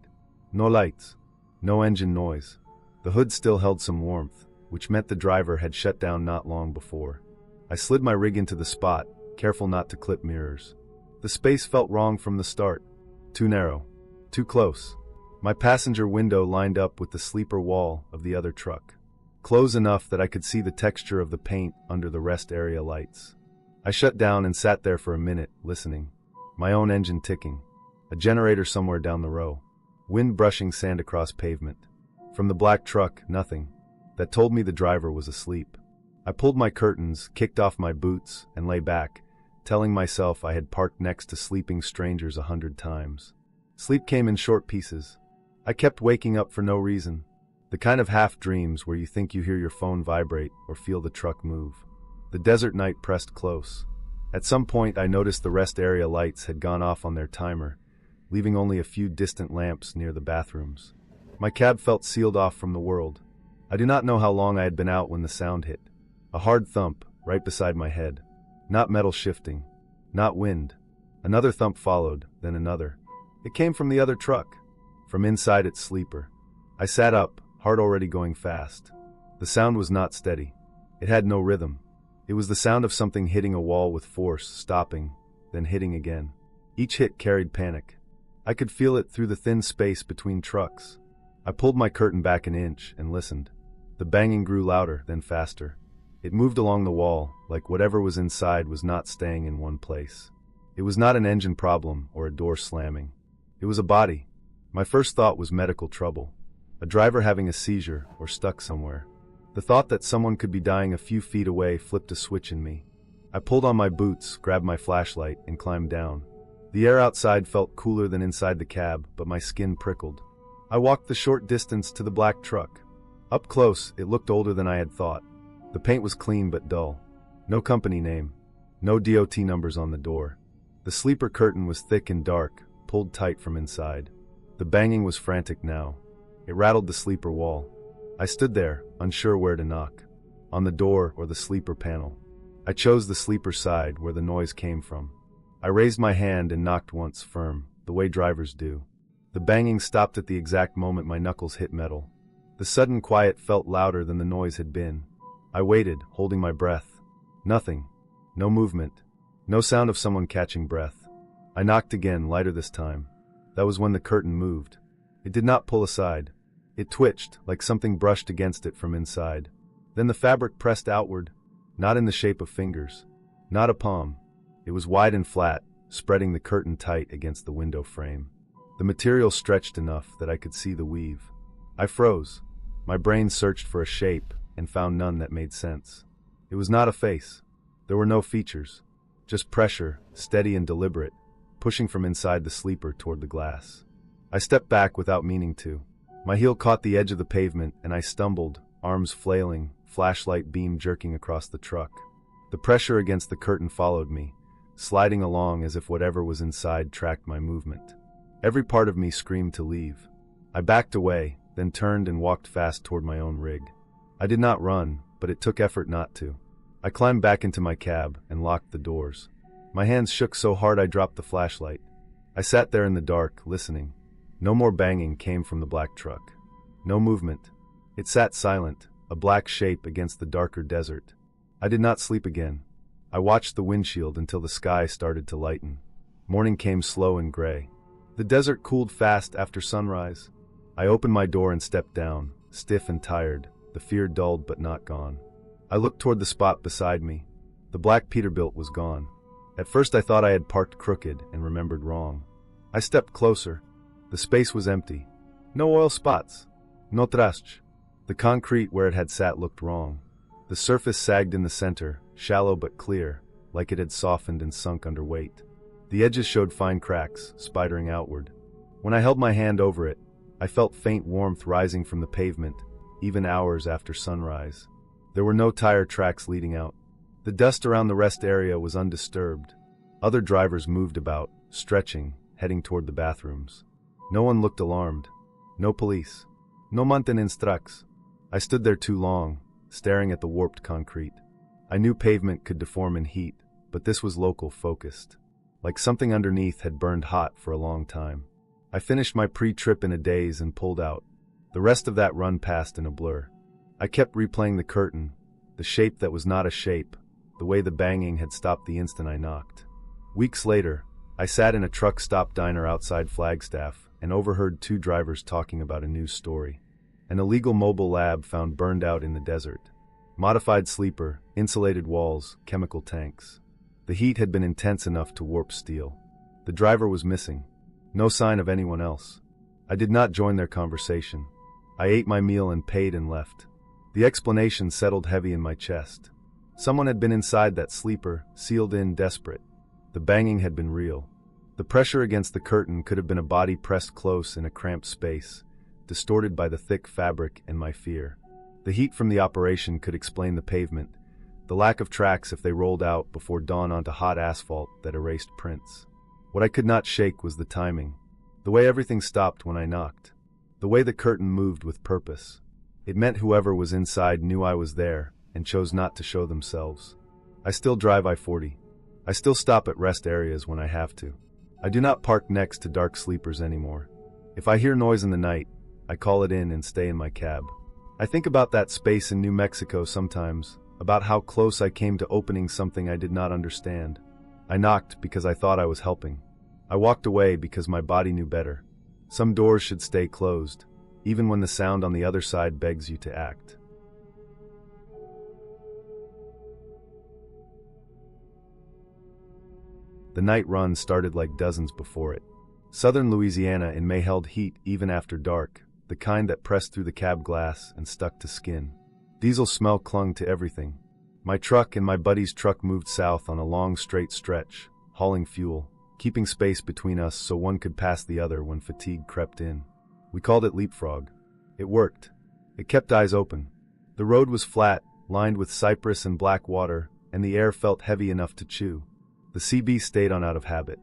No lights. No engine noise. The hood still held some warmth, which meant the driver had shut down not long before. I slid my rig into the spot, careful not to clip mirrors. The space felt wrong from the start. Too narrow. Too close. My passenger window lined up with the sleeper wall of the other truck. Close enough that I could see the texture of the paint under the rest area lights. I shut down and sat there for a minute, listening. My own engine ticking. A generator somewhere down the row. Wind brushing sand across pavement. From the black truck, nothing. That told me the driver was asleep. I pulled my curtains, kicked off my boots, and lay back, telling myself I had parked next to sleeping strangers 100 times. Sleep came in short pieces. I kept waking up for no reason. The kind of half-dreams where you think you hear your phone vibrate or feel the truck move. The desert night pressed close. At some point I noticed the rest area lights had gone off on their timer, leaving only a few distant lamps near the bathrooms. My cab felt sealed off from the world. I do not know how long I had been out when the sound hit. A hard thump, right beside my head. Not metal shifting. Not wind. Another thump followed, then another. It came from the other truck. From inside its sleeper. I sat up, heart already going fast. The sound was not steady. It had no rhythm. It was the sound of something hitting a wall with force, stopping, then hitting again. Each hit carried panic. I could feel it through the thin space between trucks. I pulled my curtain back an inch and listened. The banging grew louder, then faster. It moved along the wall, like whatever was inside was not staying in one place. It was not an engine problem or a door slamming. It was a body. My first thought was medical trouble. A driver having a seizure or stuck somewhere. The thought that someone could be dying a few feet away flipped a switch in me. I pulled on my boots, grabbed my flashlight, and climbed down. The air outside felt cooler than inside the cab, but my skin prickled. I walked the short distance to the black truck. Up close, it looked older than I had thought. The paint was clean but dull. No company name. No DOT numbers on the door. The sleeper curtain was thick and dark, pulled tight from inside. The banging was frantic now. It rattled the sleeper wall. I stood there, unsure where to knock. On the door or the sleeper panel. I chose the sleeper side where the noise came from. I raised my hand and knocked once firm, the way drivers do. The banging stopped at the exact moment my knuckles hit metal. The sudden quiet felt louder than the noise had been. I waited, holding my breath. Nothing. No movement. No sound of someone catching breath. I knocked again, lighter this time. That was when the curtain moved. It did not pull aside. It twitched, like something brushed against it from inside. Then the fabric pressed outward, not in the shape of fingers. Not a palm. It was wide and flat, spreading the curtain tight against the window frame. The material stretched enough that I could see the weave. I froze. My brain searched for a shape and found none that made sense. It was not a face. There were no features. Just pressure, steady and deliberate, pushing from inside the sleeper toward the glass. I stepped back without meaning to. My heel caught the edge of the pavement and I stumbled, arms flailing, flashlight beam jerking across the truck. The pressure against the curtain followed me, sliding along as if whatever was inside tracked my movement. Every part of me screamed to leave. I backed away, then turned and walked fast toward my own rig. I did not run, but it took effort not to. I climbed back into my cab and locked the doors. My hands shook so hard I dropped the flashlight. I sat there in the dark, listening. No more banging came from the black truck. No movement. It sat silent, a black shape against the darker desert. I did not sleep again. I watched the windshield until the sky started to lighten. Morning came slow and gray. The desert cooled fast after sunrise. I opened my door and stepped down, stiff and tired, the fear dulled but not gone. I looked toward the spot beside me. The black Peterbilt was gone. At first I thought I had parked crooked and remembered wrong. I stepped closer. The space was empty. No oil spots. No trash. The concrete where it had sat looked wrong. The surface sagged in the center, shallow but clear, like it had softened and sunk under weight. The edges showed fine cracks, spidering outward. When I held my hand over it, I felt faint warmth rising from the pavement, even hours after sunrise. There were no tire tracks leading out. The dust around the rest area was undisturbed. Other drivers moved about, stretching, heading toward the bathrooms. No one looked alarmed. No police. No maintenance trucks. I stood there too long, staring at the warped concrete. I knew pavement could deform in heat, but this was local focused. Like something underneath had burned hot for a long time. I finished my pre-trip in a daze and pulled out. The rest of that run passed in a blur. I kept replaying the curtain, the shape that was not a shape, the way the banging had stopped the instant I knocked. Weeks later, I sat in a truck stop diner outside Flagstaff and overheard two drivers talking about a news story. An illegal mobile lab found burned out in the desert. Modified sleeper, insulated walls, chemical tanks. The heat had been intense enough to warp steel. The driver was missing. No sign of anyone else. I did not join their conversation. I ate my meal and paid and left. The explanation settled heavy in my chest. Someone had been inside that sleeper, sealed in, desperate. The banging had been real. The pressure against the curtain could have been a body pressed close in a cramped space, distorted by the thick fabric and my fear. The heat from the operation could explain the pavement, the lack of tracks if they rolled out before dawn onto hot asphalt that erased prints. What I could not shake was the timing, the way everything stopped when I knocked, the way the curtain moved with purpose. It meant whoever was inside knew I was there and chose not to show themselves. I still drive I-40. I still stop at rest areas when I have to. I do not park next to dark sleepers anymore. If I hear noise in the night, I call it in and stay in my cab. I think about that space in New Mexico sometimes, about how close I came to opening something I did not understand. I knocked because I thought I was helping. I walked away because my body knew better. Some doors should stay closed, even when the sound on the other side begs you to act. The night run started like dozens before it. Southern Louisiana in May held heat even after dark, the kind that pressed through the cab glass and stuck to skin. Diesel smell clung to everything. My truck and my buddy's truck moved south on a long straight stretch, hauling fuel, keeping space between us so one could pass the other when fatigue crept in. We called it leapfrog. It worked. It kept eyes open. The road was flat, lined with cypress and black water, and the air felt heavy enough to chew. The CB stayed on out of habit.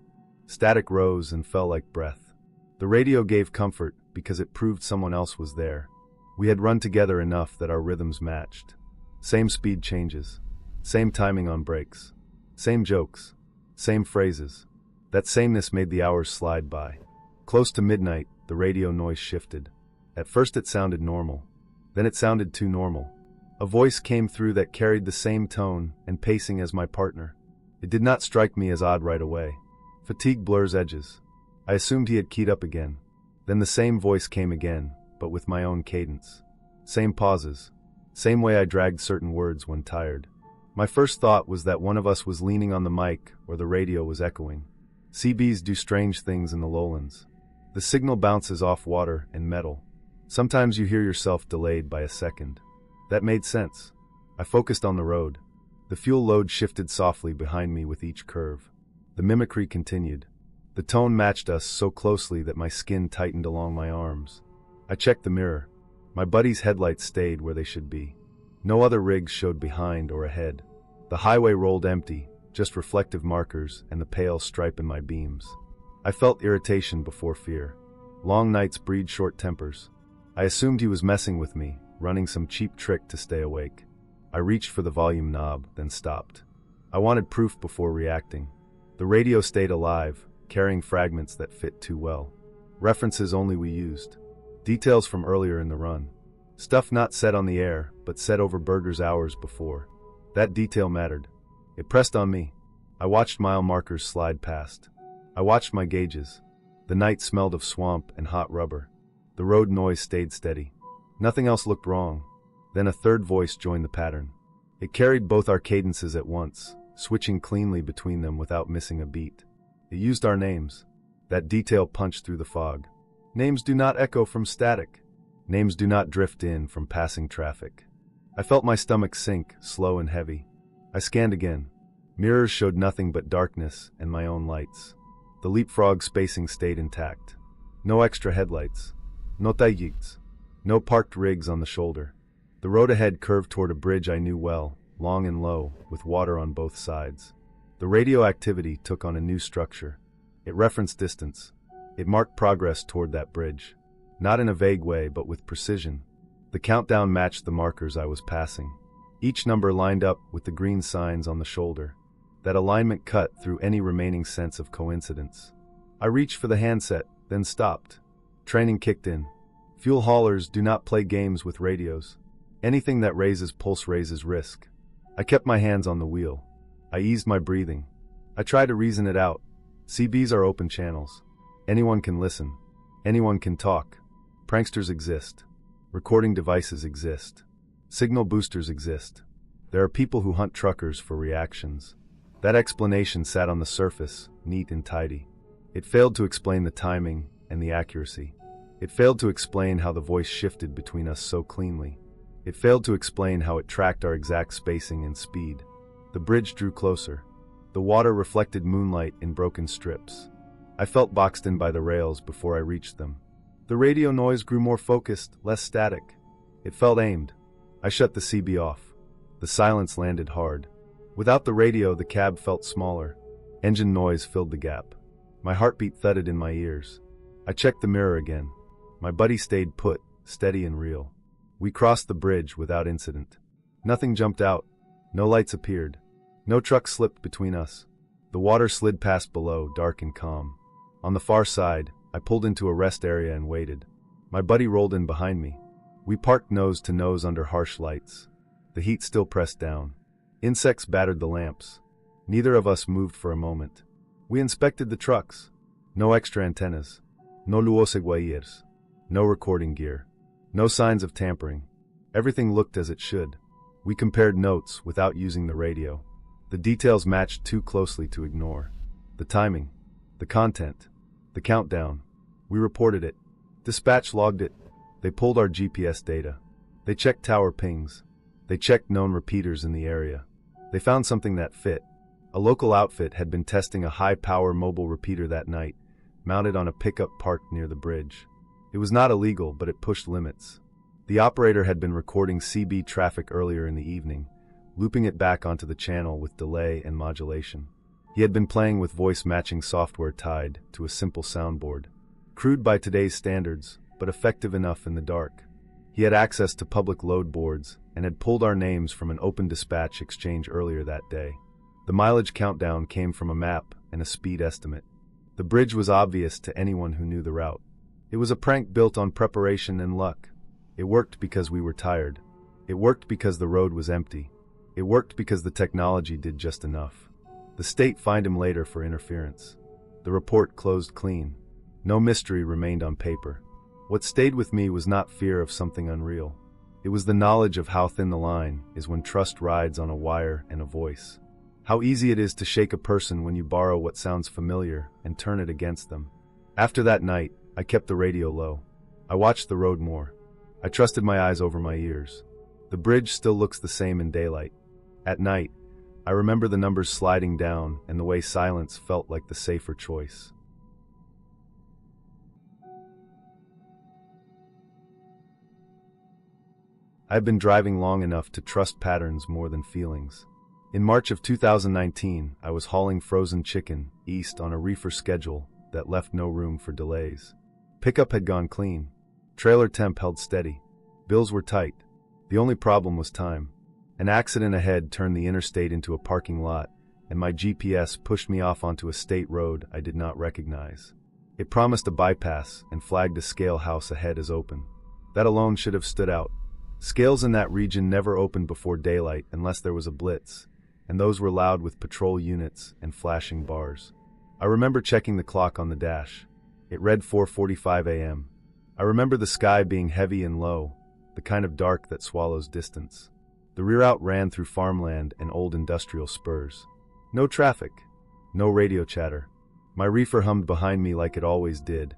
Static rose and fell like breath. The radio gave comfort because it proved someone else was there. We had run together enough that our rhythms matched. Same speed changes. Same timing on brakes. Same jokes. Same phrases. That sameness made the hours slide by. Close to midnight, the radio noise shifted. At first it sounded normal. Then it sounded too normal. A voice came through that carried the same tone and pacing as my partner. It did not strike me as odd right away. Fatigue blurs edges. I assumed he had keyed up again. Then the same voice came again, but with my own cadence. Same pauses. Same way I dragged certain words when tired. My first thought was that one of us was leaning on the mic or the radio was echoing. CBs do strange things in the lowlands. The signal bounces off water and metal. Sometimes you hear yourself delayed by a second. That made sense. I focused on the road. The fuel load shifted softly behind me with each curve. The mimicry continued. The tone matched us so closely that my skin tightened along my arms. I checked the mirror. My buddy's headlights stayed where they should be. No other rigs showed behind or ahead. The highway rolled empty, just reflective markers and the pale stripe in my beams. I felt irritation before fear. Long nights breed short tempers. I assumed he was messing with me, running some cheap trick to stay awake. I reached for the volume knob, then stopped. I wanted proof before reacting. The radio stayed alive, carrying fragments that fit too well. References only we used. Details from earlier in the run. Stuff not said on the air, but said over burgers hours before. That detail mattered. It pressed on me. I watched mile markers slide past. I watched my gauges. The night smelled of swamp and hot rubber. The road noise stayed steady. Nothing else looked wrong. Then a third voice joined the pattern. It carried both our cadences at once, switching cleanly between them without missing a beat. It used our names. That detail punched through the fog. Names do not echo from static. Names do not drift in from passing traffic. I felt my stomach sink, slow and heavy. I scanned again. Mirrors showed nothing but darkness and my own lights. The leapfrog spacing stayed intact. No extra headlights. No taillights. No parked rigs on the shoulder. The road ahead curved toward a bridge I knew well, long and low, with water on both sides. The radio activity took on a new structure. It referenced distance. It marked progress toward that bridge. Not in a vague way, but with precision. The countdown matched the markers I was passing. Each number lined up with the green signs on the shoulder. That alignment cut through any remaining sense of coincidence. I reached for the handset, then stopped. Training kicked in. Fuel haulers do not play games with radios. Anything that raises pulse raises risk. I kept my hands on the wheel. I eased my breathing. I tried to reason it out. CBs are open channels. Anyone can listen. Anyone can talk. Pranksters exist. Recording devices exist. Signal boosters exist. There are people who hunt truckers for reactions. That explanation sat on the surface, neat and tidy. It failed to explain the timing and the accuracy. It failed to explain how the voice shifted between us so cleanly. It failed to explain how it tracked our exact spacing and speed. The bridge drew closer. The water reflected moonlight in broken strips. I felt boxed in by the rails before I reached them. The radio noise grew more focused, less static. It felt aimed. I shut the CB off. The silence landed hard. Without the radio, the cab felt smaller. Engine noise filled the gap. My heartbeat thudded in my ears. I checked the mirror again. My buddy stayed put, steady and real. We crossed the bridge without incident. Nothing jumped out. No lights appeared. No truck slipped between us. The water slid past below, dark and calm. On the far side, I pulled into a rest area and waited. My buddy rolled in behind me. We parked nose to nose under harsh lights. The heat still pressed down. Insects battered the lamps. Neither of us moved for a moment. We inspected the trucks. No extra antennas. No luces guayers. No recording gear. No signs of tampering. Everything looked as it should. We compared notes without using the radio. The details matched too closely to ignore. The timing. The content. The countdown. We reported it. Dispatch logged it. They pulled our GPS data. They checked tower pings. They checked known repeaters in the area. They found something that fit. A local outfit had been testing a high-power mobile repeater that night, mounted on a pickup parked near the bridge. It was not illegal, but it pushed limits. The operator had been recording CB traffic earlier in the evening, looping it back onto the channel with delay and modulation. He had been playing with voice-matching software tied to a simple soundboard. Crude by today's standards, but effective enough in the dark. He had access to public load boards and had pulled our names from an open dispatch exchange earlier that day. The mileage countdown came from a map and a speed estimate. The bridge was obvious to anyone who knew the route. It was a prank built on preparation and luck. It worked because we were tired. It worked because the road was empty. It worked because the technology did just enough. The state fined him later for interference. The report closed clean. No mystery remained on paper. What stayed with me was not fear of something unreal. It was the knowledge of how thin the line is when trust rides on a wire and a voice. How easy it is to shake a person when you borrow what sounds familiar and turn it against them. After that night, I kept the radio low. I watched the road more. I trusted my eyes over my ears. The bridge still looks the same in daylight. At night, I remember the numbers sliding down and the way silence felt like the safer choice. I've been driving long enough to trust patterns more than feelings. In March of 2019, I was hauling frozen chicken east on a reefer schedule that left no room for delays. Pickup had gone clean. Trailer temp held steady. Bills were tight. The only problem was time. An accident ahead turned the interstate into a parking lot, and my GPS pushed me off onto a state road I did not recognize. It promised a bypass and flagged a scale house ahead as open. That alone should have stood out. Scales in that region never opened before daylight unless there was a blitz, and those were loud with patrol units and flashing bars. I remember checking the clock on the dash. It read 4:45 a.m. I remember the sky being heavy and low, the kind of dark that swallows distance. The reroute ran through farmland and old industrial spurs. No traffic, no radio chatter. My reefer hummed behind me like it always did,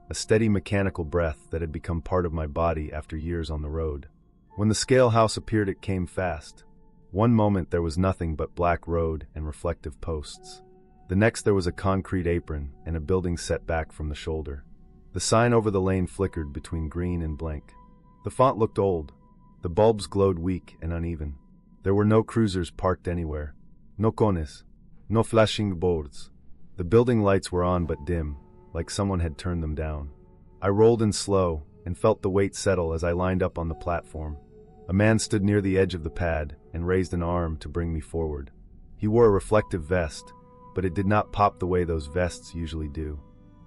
a steady mechanical breath that had become part of my body after years on the road. When the scale house appeared, it came fast. One moment there was nothing but black road and reflective posts. The next there was a concrete apron and a building set back from the shoulder. The sign over the lane flickered between green and blank. The font looked old. The bulbs glowed weak and uneven. There were no cruisers parked anywhere. No cones. No flashing boards. The building lights were on but dim, like someone had turned them down. I rolled in slow and felt the weight settle as I lined up on the platform. A man stood near the edge of the pad and raised an arm to bring me forward. He wore a reflective vest, but it did not pop the way those vests usually do.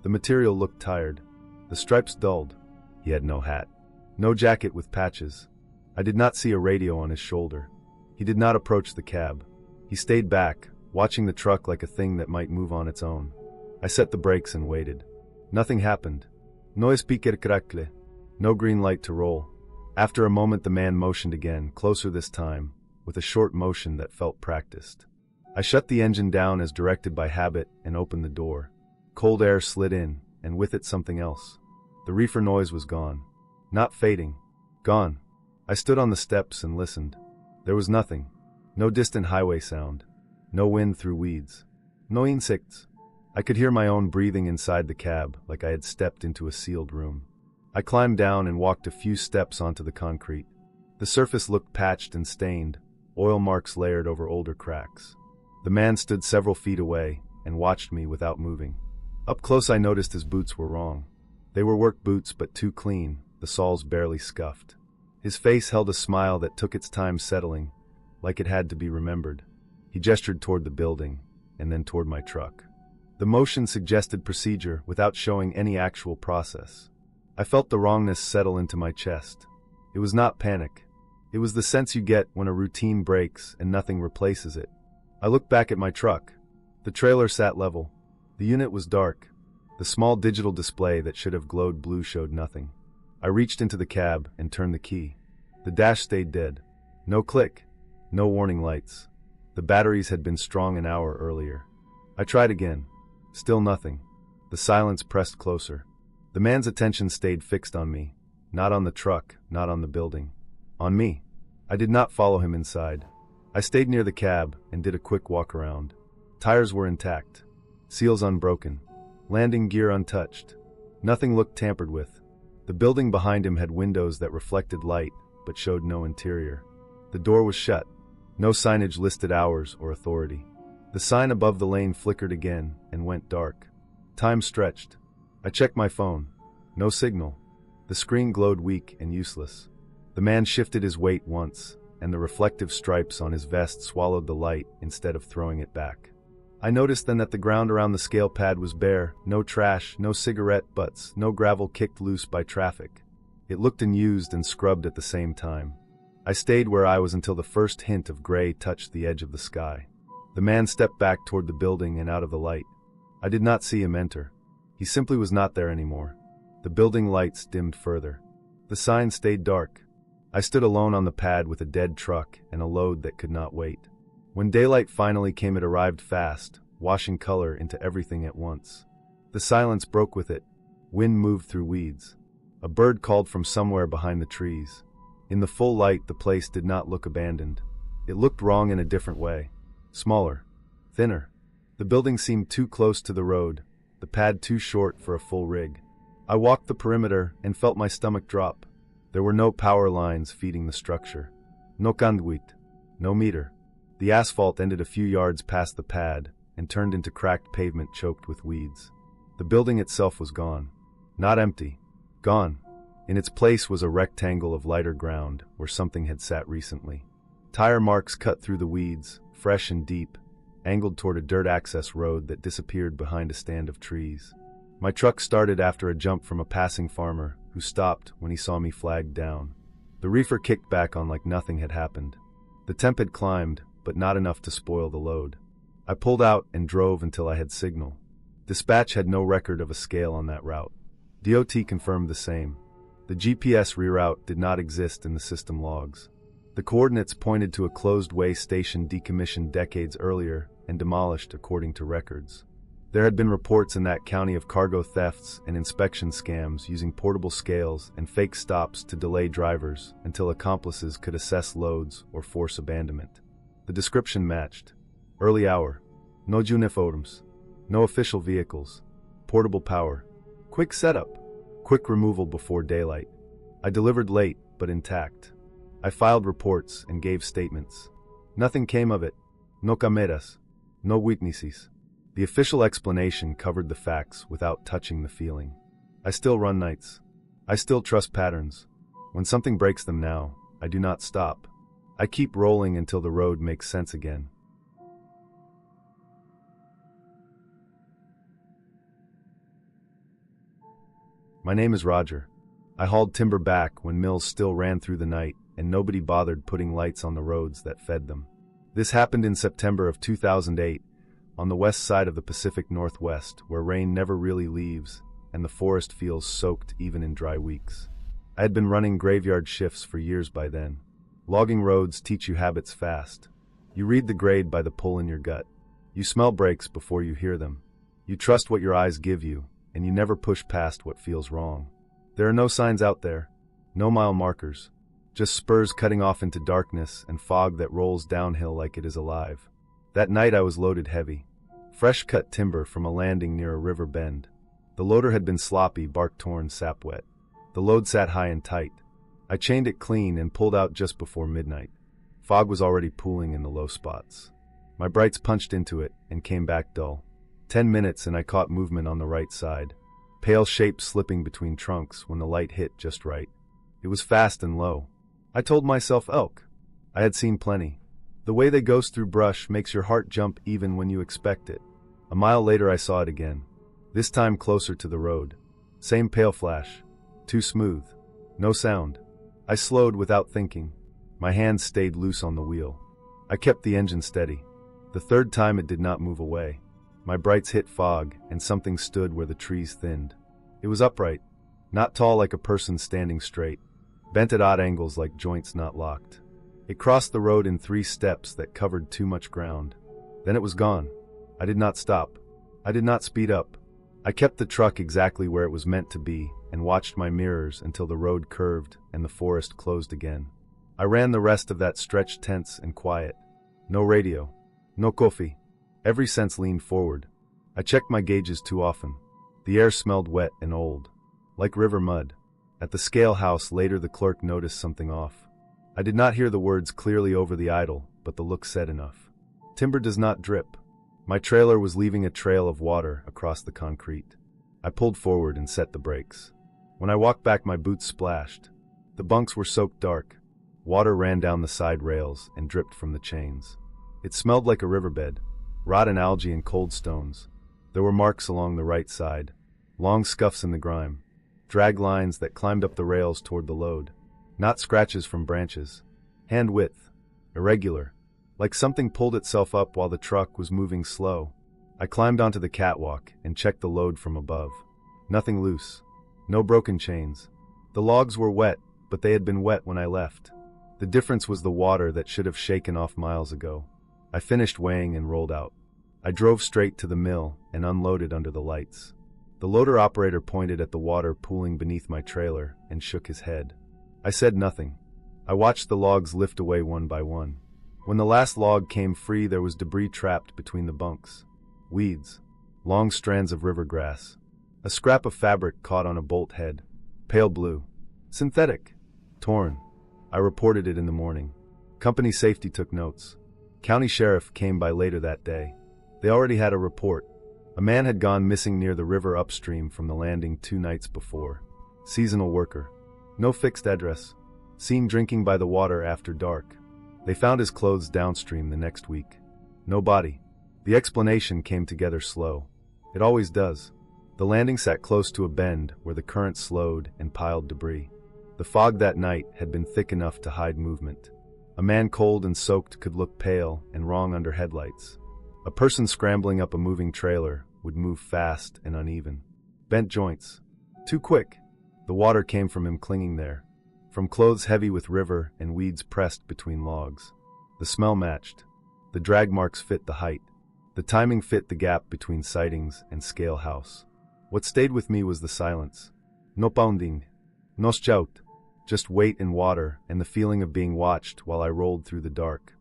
The material looked tired. The stripes dulled. He had no hat. No jacket with patches. I did not see a radio on his shoulder. He did not approach the cab. He stayed back, watching the truck like a thing that might move on its own. I set the brakes and waited. Nothing happened. No speaker crackle. No green light to roll. After a moment the man motioned again, closer this time, with a short motion that felt practiced. I shut the engine down as directed by habit and opened the door. Cold air slid in, and with it something else. The reefer noise was gone. Not fading. Gone. I stood on the steps and listened. There was nothing. No distant highway sound. No wind through weeds. No insects. I could hear my own breathing inside the cab, like I had stepped into a sealed room. I climbed down and walked a few steps onto the concrete. The surface looked patched and stained, oil marks layered over older cracks. The man stood several feet away and watched me without moving. Up close I noticed his boots were wrong. They were work boots but too clean, the soles barely scuffed. His face held a smile that took its time settling, like it had to be remembered. He gestured toward the building, and then toward my truck. The motion suggested procedure without showing any actual process. I felt the wrongness settle into my chest. It was not panic. It was the sense you get when a routine breaks and nothing replaces it. I looked back at my truck. The trailer sat level. The unit was dark. The small digital display that should have glowed blue showed nothing. I reached into the cab and turned the key. The dash stayed dead. No click. No warning lights. The batteries had been strong an hour earlier. I tried again. Still nothing. The silence pressed closer. The man's attention stayed fixed on me. Not on the truck, not on the building. On me. I did not follow him inside. I stayed near the cab and did a quick walk around. Tires were intact. Seals unbroken. Landing gear untouched. Nothing looked tampered with. The building behind him had windows that reflected light, but showed no interior. The door was shut. No signage listed hours or authority. The sign above the lane flickered again and went dark. Time stretched. I checked my phone. No signal. The screen glowed weak and useless. The man shifted his weight once, and the reflective stripes on his vest swallowed the light instead of throwing it back. I noticed then that the ground around the scale pad was bare, no trash, no cigarette butts, no gravel kicked loose by traffic. It looked unused and scrubbed at the same time. I stayed where I was until the first hint of gray touched the edge of the sky. The man stepped back toward the building and out of the light. I did not see him enter. He simply was not there anymore. The building lights dimmed further. The sign stayed dark. I stood alone on the pad with a dead truck and a load that could not wait. When daylight finally came, it arrived fast, washing color into everything at once. The silence broke with it. Wind moved through weeds. A bird called from somewhere behind the trees. In the full light, the place did not look abandoned. It looked wrong in a different way. Smaller. Thinner. The building seemed too close to the road, the pad too short for a full rig. I walked the perimeter and felt my stomach drop. There were no power lines feeding the structure. No conduit. No meter. The asphalt ended a few yards past the pad and turned into cracked pavement choked with weeds. The building itself was gone. Not empty. Gone. In its place was a rectangle of lighter ground where something had sat recently. Tire marks cut through the weeds, fresh and deep, angled toward a dirt access road that disappeared behind a stand of trees. My truck started after a jump from a passing farmer who stopped when he saw me flagged down. The reefer kicked back on like nothing had happened. The temp had climbed, but not enough to spoil the load. I pulled out and drove until I had signal. Dispatch had no record of a scale on that route. DOT confirmed the same. The GPS reroute did not exist in the system logs. The coordinates pointed to a closed-way station decommissioned decades earlier and demolished according to records. There had been reports in that county of cargo thefts and inspection scams using portable scales and fake stops to delay drivers until accomplices could assess loads or force abandonment. The description matched. Early hour. No uniforms. No official vehicles. Portable power. Quick setup. Quick removal before daylight. I delivered late, but intact. I filed reports and gave statements. Nothing came of it. No cameras. No witnesses. The official explanation covered the facts without touching the feeling. I still run nights. I still trust patterns. When something breaks them now, I do not stop. I keep rolling until the road makes sense again. My name is Roger. I hauled timber back when mills still ran through the night and nobody bothered putting lights on the roads that fed them. This happened in September of 2008, on the west side of the Pacific Northwest, where rain never really leaves and the forest feels soaked even in dry weeks. I had been running graveyard shifts for years by then. Logging roads teach you habits fast. You read the grade by the pull in your gut. You smell breaks before you hear them. You trust what your eyes give you, and you never push past what feels wrong. There are no signs out there, no mile markers, just spurs cutting off into darkness and fog that rolls downhill like it is alive. That night I was loaded heavy. Fresh cut timber from a landing near a river bend. The loader had been sloppy, bark torn, sap wet. The load sat high and tight. I chained it clean and pulled out just before midnight. Fog was already pooling in the low spots. My brights punched into it and came back dull. 10 minutes and I caught movement on the right side. Pale shape slipping between trunks when the light hit just right. It was fast and low. I told myself elk. I had seen plenty. The way they ghost through brush makes your heart jump even when you expect it. A mile later I saw it again. This time closer to the road. Same pale flash. Too smooth. No sound. I slowed without thinking. My hands stayed loose on the wheel. I kept the engine steady. The third time it did not move away. My brights hit fog, and something stood where the trees thinned. It was upright. Not tall like a person standing straight. Bent at odd angles like joints not locked. It crossed the road in 3 steps that covered too much ground. Then it was gone. I did not stop. I did not speed up. I kept the truck exactly where it was meant to be and watched my mirrors until the road curved and the forest closed again. I ran the rest of that stretch tense and quiet. No radio. No coffee. Every sense leaned forward. I checked my gauges too often. The air smelled wet and old. Like river mud. At the scale house later the clerk noticed something off. I did not hear the words clearly over the idle, but the look said enough. Timber does not drip. My trailer was leaving a trail of water across the concrete. I pulled forward and set the brakes. When I walked back my boots splashed. The bunks were soaked dark. Water ran down the side rails and dripped from the chains. It smelled like a riverbed, rotten algae and cold stones. There were marks along the right side, long scuffs in the grime, drag lines that climbed up the rails toward the load. Not scratches from branches. Hand width. Irregular. Like something pulled itself up while the truck was moving slow. I climbed onto the catwalk and checked the load from above. Nothing loose. No broken chains. The logs were wet, but they had been wet when I left. The difference was the water that should have shaken off miles ago. I finished weighing and rolled out. I drove straight to the mill and unloaded under the lights. The loader operator pointed at the water pooling beneath my trailer and shook his head. I said nothing. I watched the logs lift away one by one. When the last log came free, there was debris trapped between the bunks. Weeds. Long strands of river grass. A scrap of fabric caught on a bolt head. Pale blue. Synthetic. Torn. I reported it in the morning. Company safety took notes. County sheriff came by later that day. They already had a report. A man had gone missing near the river upstream from the landing 2 nights before. Seasonal worker. No fixed address. Seen drinking by the water after dark. They found his clothes downstream the next week. No body. The explanation came together slow. It always does. The landing sat close to a bend where the current slowed and piled debris. The fog that night had been thick enough to hide movement. A man cold and soaked could look pale and wrong under headlights. A person scrambling up a moving trailer would move fast and uneven. Bent joints. Too quick. The water came from him clinging there, from clothes heavy with river and weeds pressed between logs. The smell matched. The drag marks fit the height. The timing fit the gap between sightings and scale house. What stayed with me was the silence. No pounding. No shout. Just weight and water and the feeling of being watched while I rolled through the dark.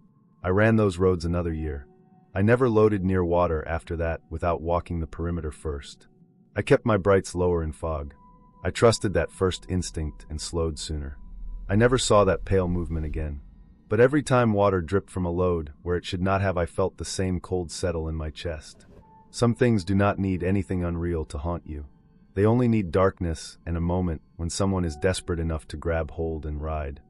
I ran those roads another year. I never loaded near water after that without walking the perimeter first. I kept my brights lower in fog. I trusted that first instinct and slowed sooner. I never saw that pale movement again. But every time water dripped from a load where it should not have, I felt the same cold settle in my chest. Some things do not need anything unreal to haunt you. They only need darkness and a moment when someone is desperate enough to grab hold and ride.